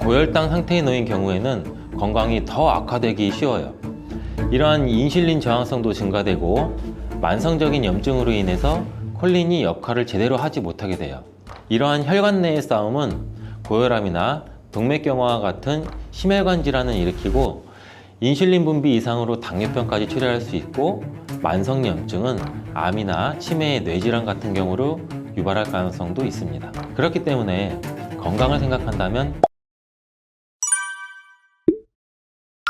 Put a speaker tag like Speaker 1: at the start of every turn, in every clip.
Speaker 1: 고혈당 상태에 놓인 경우에는 건강이 더 악화되기 쉬워요. 이러한 인슐린 저항성도 증가되고 만성적인 염증으로 인해서 콜린이 역할을 제대로 하지 못하게 돼요. 이러한 혈관 내의 싸움은 고혈압이나 동맥경화와 같은 심혈관 질환을 일으키고 인슐린 분비 이상으로 당뇨병까지 초래할 수 있고 만성염증은 암이나 치매의 뇌질환 같은 경우로 유발할 가능성도 있습니다. 그렇기 때문에 건강을 생각한다면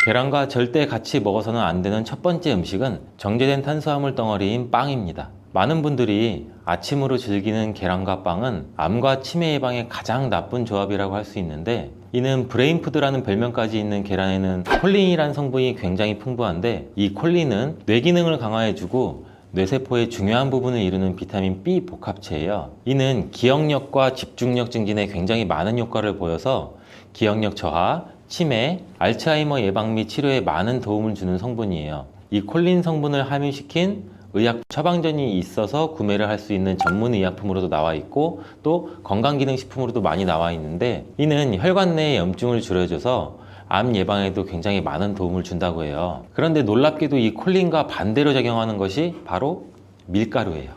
Speaker 1: 계란과 절대 같이 먹어서는 안 되는 첫 번째 음식은 정제된 탄수화물 덩어리인 빵입니다. 많은 분들이 아침으로 즐기는 계란과 빵은 암과 치매 예방에 가장 나쁜 조합이라고 할 수 있는데, 이는 브레인푸드라는 별명까지 있는 계란에는 콜린이라는 성분이 굉장히 풍부한데, 이 콜린은 뇌 기능을 강화해주고 뇌세포의 중요한 부분을 이루는 비타민 B 복합체예요. 이는 기억력과 집중력 증진에 굉장히 많은 효과를 보여서 기억력 저하, 치매, 알츠하이머 예방 및 치료에 많은 도움을 주는 성분이에요. 이 콜린 성분을 함유시킨 의약 처방전이 있어서 구매를 할 수 있는 전문 의약품으로도 나와 있고, 또 건강기능식품으로도 많이 나와 있는데, 이는 혈관 내의 염증을 줄여줘서 암 예방에도 굉장히 많은 도움을 준다고 해요. 그런데 놀랍게도 이 콜린과 반대로 작용하는 것이 바로 밀가루예요.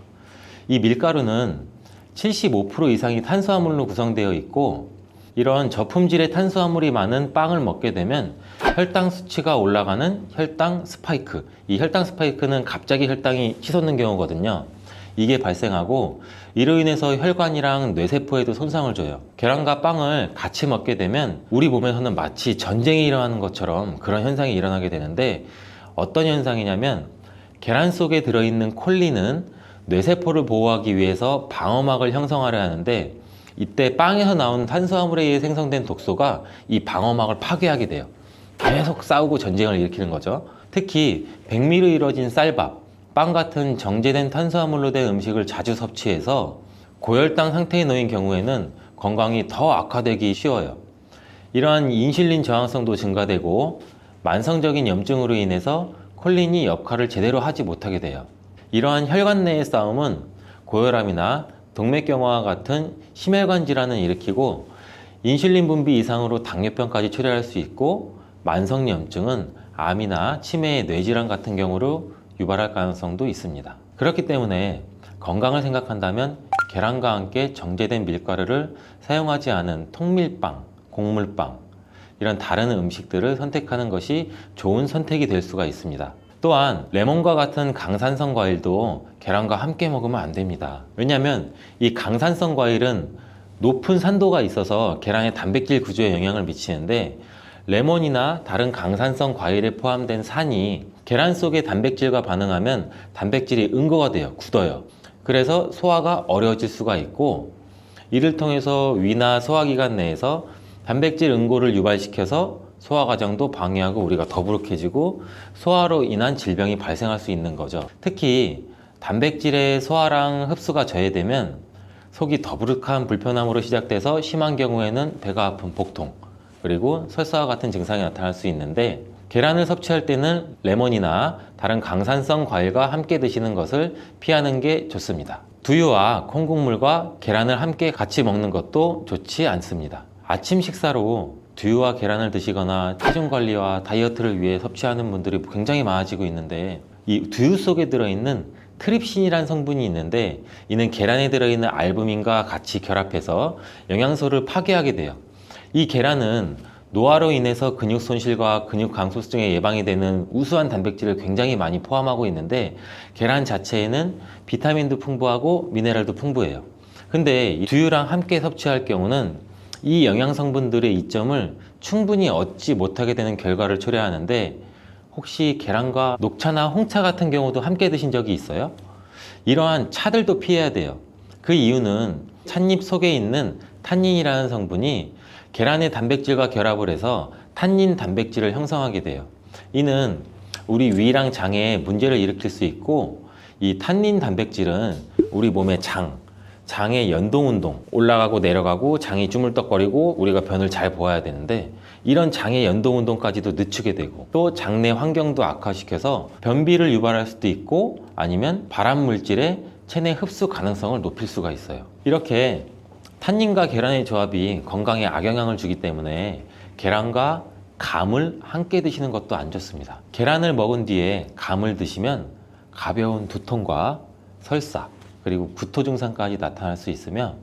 Speaker 1: 이 밀가루는 75% 이상이 탄수화물로 구성되어 있고, 이런 저품질의 탄수화물이 많은 빵을 먹게 되면 혈당 수치가 올라가는 혈당 스파이크, 이 혈당 스파이크는 갑자기 혈당이 치솟는 경우거든요. 이게 발생하고 이로 인해서 혈관이랑 뇌세포에도 손상을 줘요. 계란과 빵을 같이 먹게 되면 우리 몸에서는 마치 전쟁이 일어나는 것처럼 그런 현상이 일어나게 되는데, 어떤 현상이냐면 계란 속에 들어있는 콜린은 뇌세포를 보호하기 위해서 방어막을 형성하려 하는데, 이때 빵에서 나온 탄수화물에 의해 생성된 독소가 이 방어막을 파괴하게 돼요. 계속 싸우고 전쟁을 일으키는 거죠. 특히 백미로 이루어진 쌀밥, 빵 같은 정제된 탄수화물로 된 음식을 자주 섭취해서 고혈당 상태에 놓인 경우에는 건강이 더 악화되기 쉬워요. 이러한 인슐린 저항성도 증가되고 만성적인 염증으로 인해서 콜린이 역할을 제대로 하지 못하게 돼요. 이러한 혈관 내의 싸움은 고혈압이나 동맥경화와 같은 심혈관 질환을 일으키고 인슐린 분비 이상으로 당뇨병까지 초래할 수 있고, 만성염증은 암이나 치매의 뇌질환 같은 경우로 유발할 가능성도 있습니다. 그렇기 때문에 건강을 생각한다면 계란과 함께 정제된 밀가루를 사용하지 않은 통밀빵, 곡물빵, 이런 다른 음식들을 선택하는 것이 좋은 선택이 될 수가 있습니다. 또한 레몬과 같은 강산성 과일도 계란과 함께 먹으면 안 됩니다. 왜냐하면 이 강산성 과일은 높은 산도가 있어서 계란의 단백질 구조에 영향을 미치는데, 레몬이나 다른 강산성 과일에 포함된 산이 계란 속의 단백질과 반응하면 단백질이 응고가 돼요. 굳어요. 그래서 소화가 어려워질 수가 있고, 이를 통해서 위나 소화기관 내에서 단백질 응고를 유발시켜서 소화 과정도 방해하고 우리가 더부룩해지고 소화로 인한 질병이 발생할 수 있는 거죠. 특히 단백질의 소화랑 흡수가 저해되면 속이 더부룩한 불편함으로 시작돼서 심한 경우에는 배가 아픈 복통, 그리고 설사와 같은 증상이 나타날 수 있는데, 계란을 섭취할 때는 레몬이나 다른 강산성 과일과 함께 드시는 것을 피하는 게 좋습니다. 두유와 콩국물과 계란을 함께 같이 먹는 것도 좋지 않습니다. 아침 식사로 두유와 계란을 드시거나 체중 관리와 다이어트를 위해 섭취하는 분들이 굉장히 많아지고 있는데, 이 두유 속에 들어있는 트립신이라는 성분이 있는데, 이는 계란에 들어있는 알부민과 같이 결합해서 영양소를 파괴하게 돼요. 이 계란은 노화로 인해서 근육 손실과 근육 감소증에 예방이 되는 우수한 단백질을 굉장히 많이 포함하고 있는데, 계란 자체에는 비타민도 풍부하고 미네랄도 풍부해요. 근데 이 두유랑 함께 섭취할 경우는 이 영양 성분들의 이점을 충분히 얻지 못하게 되는 결과를 초래하는데, 혹시 계란과 녹차나 홍차 같은 경우도 함께 드신 적이 있어요? 이러한 차들도 피해야 돼요. 그 이유는 찻잎 속에 있는 탄닌이라는 성분이 계란의 단백질과 결합을 해서 탄닌 단백질을 형성하게 돼요. 이는 우리 위랑 장에 문제를 일으킬 수 있고, 이 탄닌 단백질은 우리 몸의 장의 연동운동, 올라가고 내려가고 장이 주물떡거리고 우리가 변을 잘 보아야 되는데, 이런 장의 연동운동까지도 늦추게 되고, 또 장내 환경도 악화시켜서 변비를 유발할 수도 있고, 아니면 발암물질의 체내 흡수 가능성을 높일 수가 있어요. 이렇게 탄닌과 계란의 조합이 건강에 악영향을 주기 때문에 계란과 감을 함께 드시는 것도 안 좋습니다. 계란을 먹은 뒤에 감을 드시면 가벼운 두통과 설사 그리고 구토 증상까지 나타날 수 있으며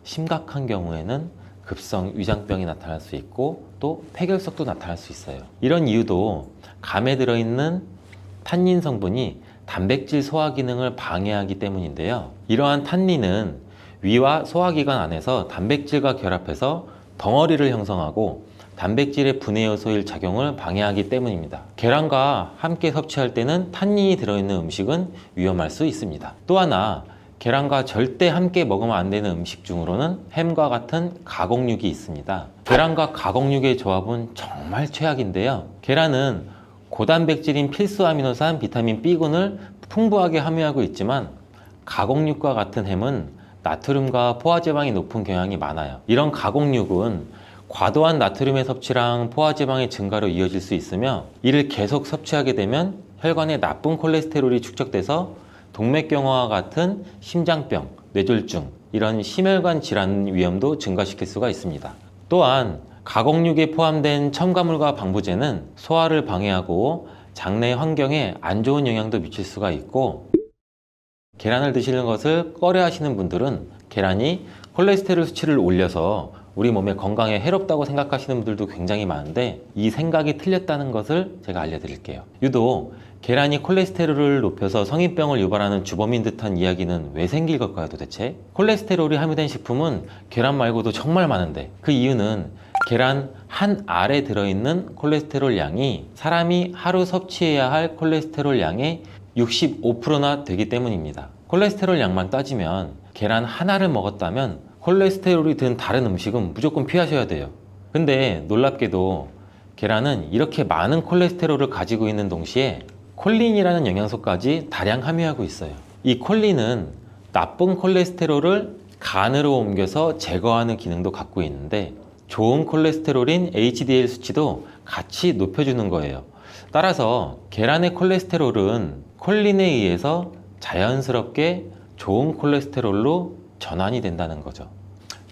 Speaker 1: 심각한 경우에는 급성 위장병이 나타날 수 있고 또 폐결석도 나타날 수 있어요. 이런 이유도 감에 들어있는 탄닌 성분이 단백질 소화 기능을 방해하기 때문인데요. 이러한 탄닌은 위와 소화기관 안에서 단백질과 결합해서 덩어리를 형성하고 단백질의 분해 요소일 작용을 방해하기 때문입니다. 계란과 함께 섭취할 때는 탄닌이 들어있는 음식은 위험할 수 있습니다. 또 하나, 계란과 절대 함께 먹으면 안 되는 음식 중으로는 햄과 같은 가공육이 있습니다. 계란과 가공육의 조합은 정말 최악인데요. 계란은 고단백질인 필수 아미노산 비타민 B군을 풍부하게 함유하고 있지만 가공육과 같은 햄은 나트륨과 포화지방이 높은 경향이 많아요. 이런 가공육은 과도한 나트륨의 섭취랑 포화지방의 증가로 이어질 수 있으며 이를 계속 섭취하게 되면 혈관에 나쁜 콜레스테롤이 축적돼서 동맥경화와 같은 심장병, 뇌졸중, 이런 심혈관 질환 위험도 증가시킬 수가 있습니다. 또한 가공육에 포함된 첨가물과 방부제는 소화를 방해하고 장내 환경에 안 좋은 영향도 미칠 수가 있고 계란을 드시는 것을 꺼려 하시는 분들은 계란이 콜레스테롤 수치를 올려서 우리 몸의 건강에 해롭다고 생각하시는 분들도 굉장히 많은데 이 생각이 틀렸다는 것을 제가 알려드릴게요. 유독 계란이 콜레스테롤을 높여서 성인병을 유발하는 주범인 듯한 이야기는 왜 생길 걸까요 도대체? 콜레스테롤이 함유된 식품은 계란 말고도 정말 많은데 그 이유는 계란 한 알에 들어있는 콜레스테롤 양이 사람이 하루 섭취해야 할 콜레스테롤 양의 65%나 되기 때문입니다. 콜레스테롤 양만 따지면 계란 하나를 먹었다면 콜레스테롤이 든 다른 음식은 무조건 피하셔야 돼요. 근데 놀랍게도 계란은 이렇게 많은 콜레스테롤을 가지고 있는 동시에 콜린이라는 영양소까지 다량 함유하고 있어요. 이 콜린은 나쁜 콜레스테롤을 간으로 옮겨서 제거하는 기능도 갖고 있는데 좋은 콜레스테롤인 HDL 수치도 같이 높여주는 거예요. 따라서 계란의 콜레스테롤은 콜린에 의해서 자연스럽게 좋은 콜레스테롤로 전환이 된다는 거죠.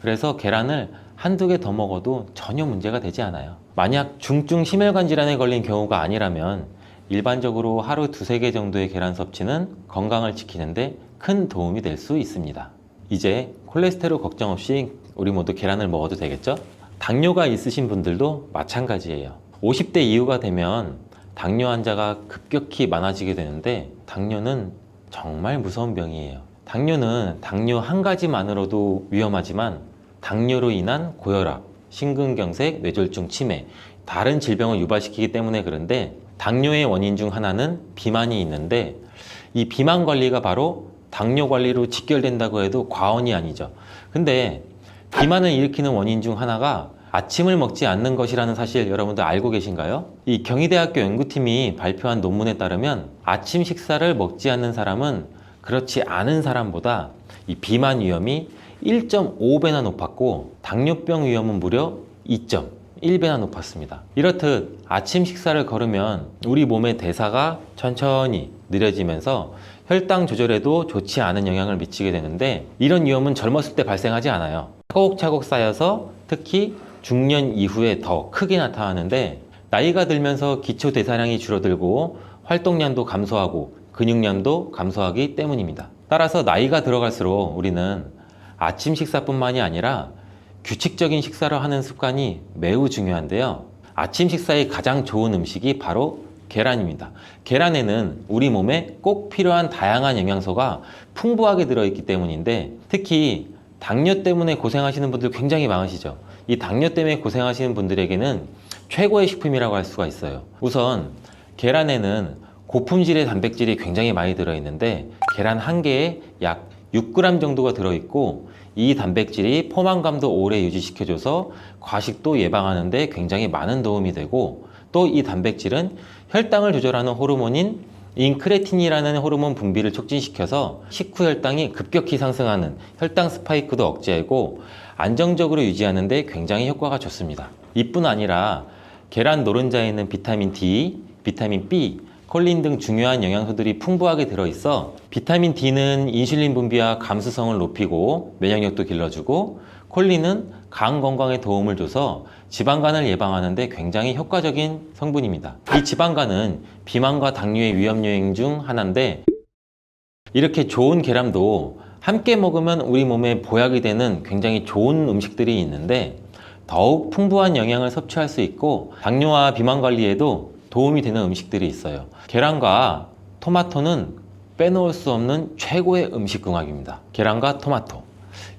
Speaker 1: 그래서 계란을 한두 개 더 먹어도 전혀 문제가 되지 않아요. 만약 중증 심혈관 질환에 걸린 경우가 아니라면 일반적으로 하루 두세 개 정도의 계란 섭취는 건강을 지키는데 큰 도움이 될 수 있습니다. 이제 콜레스테롤 걱정 없이 우리 모두 계란을 먹어도 되겠죠? 당뇨가 있으신 분들도 마찬가지예요. 50대 이후가 되면 당뇨 환자가 급격히 많아지게 되는데 당뇨는 정말 무서운 병이에요. 당뇨는 당뇨 한 가지만으로도 위험하지만 당뇨로 인한 고혈압, 심근경색, 뇌졸중, 치매, 다른 질병을 유발시키기 때문에 그런데 당뇨의 원인 중 하나는 비만이 있는데 이 비만 관리가 바로 당뇨 관리로 직결된다고 해도 과언이 아니죠. 근데 비만을 일으키는 원인 중 하나가 아침을 먹지 않는 것이라는 사실 여러분들 알고 계신가요? 이 경희대학교 연구팀이 발표한 논문에 따르면 아침 식사를 먹지 않는 사람은 그렇지 않은 사람보다 이 비만 위험이 1.5배나 높았고 당뇨병 위험은 무려 2.1배나 높았습니다. 이렇듯 아침 식사를 거르면 우리 몸의 대사가 천천히 느려지면서 혈당 조절에도 좋지 않은 영향을 미치게 되는데 이런 위험은 젊었을 때 발생하지 않아요. 차곡차곡 쌓여서 특히 중년 이후에 더 크게 나타나는데 나이가 들면서 기초 대사량이 줄어들고 활동량도 감소하고 근육량도 감소하기 때문입니다. 따라서 나이가 들어갈수록 우리는 아침 식사뿐만이 아니라 규칙적인 식사를 하는 습관이 매우 중요한데요. 아침 식사에 가장 좋은 음식이 바로 계란입니다. 계란에는 우리 몸에 꼭 필요한 다양한 영양소가 풍부하게 들어있기 때문인데 특히 당뇨 때문에 고생하시는 분들 굉장히 많으시죠. 이 당뇨 때문에 고생하시는 분들에게는 최고의 식품이라고 할 수가 있어요. 우선 계란에는 고품질의 단백질이 굉장히 많이 들어있는데 계란 한 개에 약 6g 정도가 들어있고 이 단백질이 포만감도 오래 유지시켜줘서 과식도 예방하는 데 굉장히 많은 도움이 되고 또 이 단백질은 혈당을 조절하는 호르몬인 인크레틴이라는 호르몬 분비를 촉진시켜서 식후 혈당이 급격히 상승하는 혈당 스파이크도 억제하고 안정적으로 유지하는 데 굉장히 효과가 좋습니다. 이뿐 아니라 계란 노른자에 있는 비타민 D, 비타민 B, 콜린 등 중요한 영양소들이 풍부하게 들어있어 비타민 D는 인슐린 분비와 감수성을 높이고 면역력도 길러주고 콜린은 간 건강에 도움을 줘서 지방간을 예방하는 데 굉장히 효과적인 성분입니다. 이 지방간은 비만과 당뇨의 위험 요인 중 하나인데, 이렇게 좋은 계란도 함께 먹으면 우리 몸에 보약이 되는 굉장히 좋은 음식들이 있는데, 더욱 풍부한 영양을 섭취할 수 있고 당뇨와 비만 관리에도 도움이 되는 음식들이 있어요. 계란과 토마토는 빼놓을 수 없는 최고의 음식 궁합입니다. 계란과 토마토,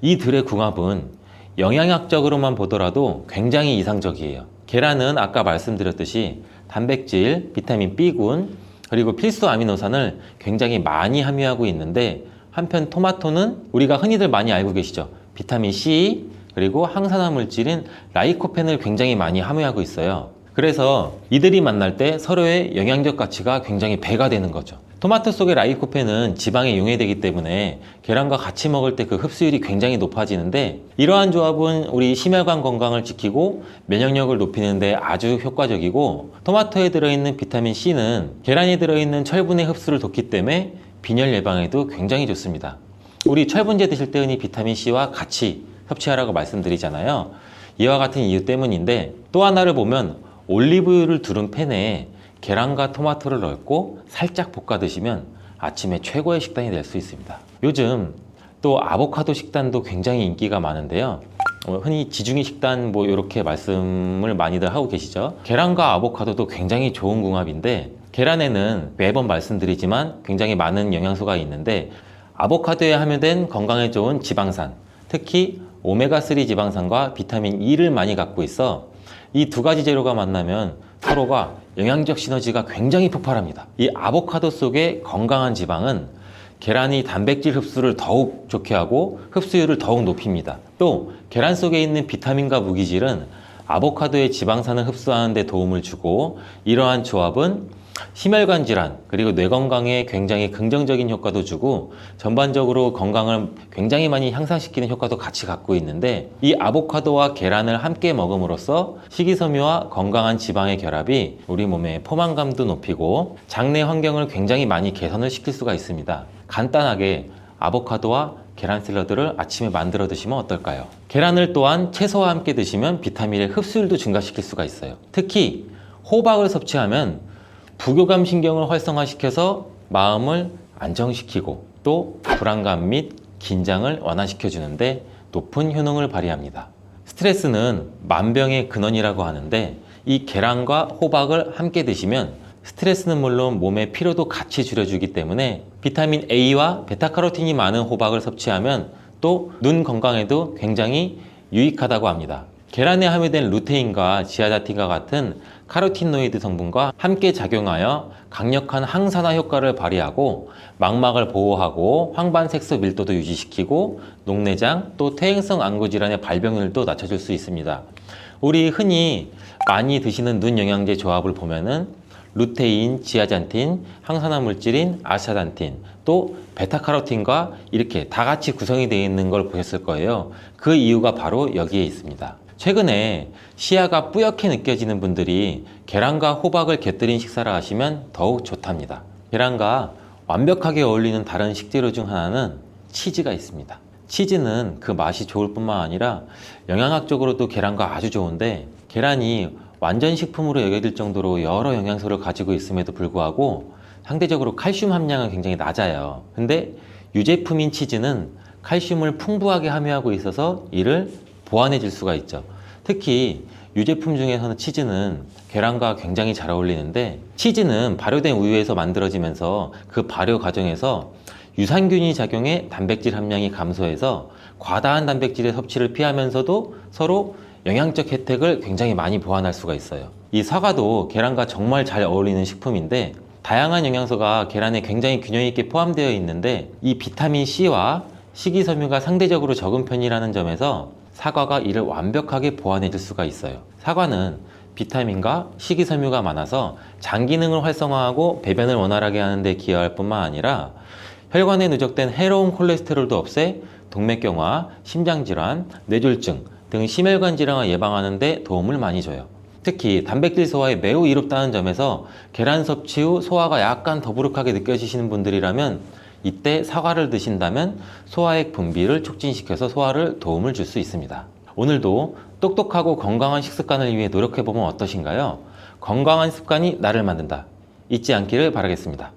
Speaker 1: 이 둘의 궁합은 영양학적으로만 보더라도 굉장히 이상적이에요. 계란은 아까 말씀드렸듯이 단백질, 비타민 B군, 그리고 필수 아미노산을 굉장히 많이 함유하고 있는데, 한편 토마토는 우리가 흔히들 많이 알고 계시죠. 비타민 C, 그리고 항산화 물질인 라이코펜을 굉장히 많이 함유하고 있어요. 그래서 이들이 만날 때 서로의 영양적 가치가 굉장히 배가 되는 거죠. 토마토 속의 라이코펜은 지방에 용해되기 때문에 계란과 같이 먹을 때 그 흡수율이 굉장히 높아지는데, 이러한 조합은 우리 심혈관 건강을 지키고 면역력을 높이는 데 아주 효과적이고, 토마토에 들어있는 비타민 C는 계란에 들어있는 철분의 흡수를 돕기 때문에 빈혈 예방에도 굉장히 좋습니다. 우리 철분제 드실 때 흔히 비타민 C와 같이 섭취하라고 말씀드리잖아요. 이와 같은 이유 때문인데, 또 하나를 보면 올리브유를 두른 팬에 계란과 토마토를 넣고 살짝 볶아 드시면 아침에 최고의 식단이 될 수 있습니다. 요즘 또 아보카도 식단도 굉장히 인기가 많은데요. 흔히 지중해 식단 이렇게 말씀을 많이들 하고 계시죠. 계란과 아보카도도 굉장히 좋은 궁합인데, 계란에는 매번 말씀드리지만 굉장히 많은 영양소가 있는데, 아보카도에 함유된 건강에 좋은 지방산, 특히 오메가3 지방산과 비타민 E를 많이 갖고 있어 이 두 가지 재료가 만나면 서로가 영양적 시너지가 굉장히 폭발합니다. 이 아보카도 속의 건강한 지방은 계란이 단백질 흡수를 더욱 좋게 하고 흡수율을 더욱 높입니다. 또 계란 속에 있는 비타민과 무기질은 아보카도의 지방산을 흡수하는 데 도움을 주고, 이러한 조합은 심혈관 질환 그리고 뇌 건강에 굉장히 긍정적인 효과도 주고 전반적으로 건강을 굉장히 많이 향상시키는 효과도 같이 갖고 있는데, 이 아보카도와 계란을 함께 먹음으로써 식이섬유와 건강한 지방의 결합이 우리 몸의 포만감도 높이고 장내 환경을 굉장히 많이 개선을 시킬 수가 있습니다. 간단하게 아보카도와 계란 샐러드를 아침에 만들어 드시면 어떨까요? 계란을 또한 채소와 함께 드시면 비타민의 흡수율도 증가시킬 수가 있어요. 특히 호박을 섭취하면 부교감 신경을 활성화시켜서 마음을 안정시키고 또 불안감 및 긴장을 완화시켜 주는데 높은 효능을 발휘합니다. 스트레스는 만병의 근원이라고 하는데, 이 계란과 호박을 함께 드시면 스트레스는 물론 몸의 피로도 같이 줄여주기 때문에 비타민 A와 베타카로틴이 많은 호박을 섭취하면 또 눈 건강에도 굉장히 유익하다고 합니다. 계란에 함유된 루테인과 지아자틴과 같은 카로티노이드 성분과 함께 작용하여 강력한 항산화 효과를 발휘하고 망막을 보호하고 황반색소 밀도도 유지시키고 녹내장 또 퇴행성 안구 질환의 발병률도 낮춰줄 수 있습니다. 우리 흔히 많이 드시는 눈 영양제 조합을 보면은 루테인, 지아잔틴, 항산화 물질인 아스타잔틴, 또 베타카로틴과 이렇게 다 같이 구성이 되어 있는 걸 보셨을 거예요. 그 이유가 바로 여기에 있습니다. 최근에 시야가 뿌옇게 느껴지는 분들이 계란과 호박을 곁들인 식사를 하시면 더욱 좋답니다. 계란과 완벽하게 어울리는 다른 식재료 중 하나는 치즈가 있습니다. 치즈는 그 맛이 좋을 뿐만 아니라 영양학적으로도 계란과 아주 좋은데, 계란이 완전 식품으로 여겨질 정도로 여러 영양소를 가지고 있음에도 불구하고 상대적으로 칼슘 함량은 굉장히 낮아요. 근데 유제품인 치즈는 칼슘을 풍부하게 함유하고 있어서 이를 보완해 줄 수가 있죠. 특히 유제품 중에서는 치즈는 계란과 굉장히 잘 어울리는데, 치즈는 발효된 우유에서 만들어지면서 그 발효 과정에서 유산균이 작용해 단백질 함량이 감소해서 과다한 단백질의 섭취를 피하면서도 서로 영양적 혜택을 굉장히 많이 보완할 수가 있어요. 이 사과도 계란과 정말 잘 어울리는 식품인데, 다양한 영양소가 계란에 굉장히 균형 있게 포함되어 있는데, 이 비타민 C와 식이섬유가 상대적으로 적은 편이라는 점에서 사과가 이를 완벽하게 보완해 줄 수가 있어요. 사과는 비타민과 식이섬유가 많아서 장 기능을 활성화하고 배변을 원활하게 하는 데 기여할 뿐만 아니라 혈관에 누적된 해로운 콜레스테롤도 없애 동맥경화, 심장질환, 뇌졸중 등 심혈관 질환을 예방하는 데 도움을 많이 줘요. 특히 단백질 소화에 매우 이롭다는 점에서 계란 섭취 후 소화가 약간 더부룩하게 느껴지시는 분들이라면 이때 사과를 드신다면 소화액 분비를 촉진시켜서 소화를 도움을 줄 수 있습니다. 오늘도 똑똑하고 건강한 식습관을 위해 노력해보면 어떠신가요? 건강한 습관이 나를 만든다. 잊지 않기를 바라겠습니다.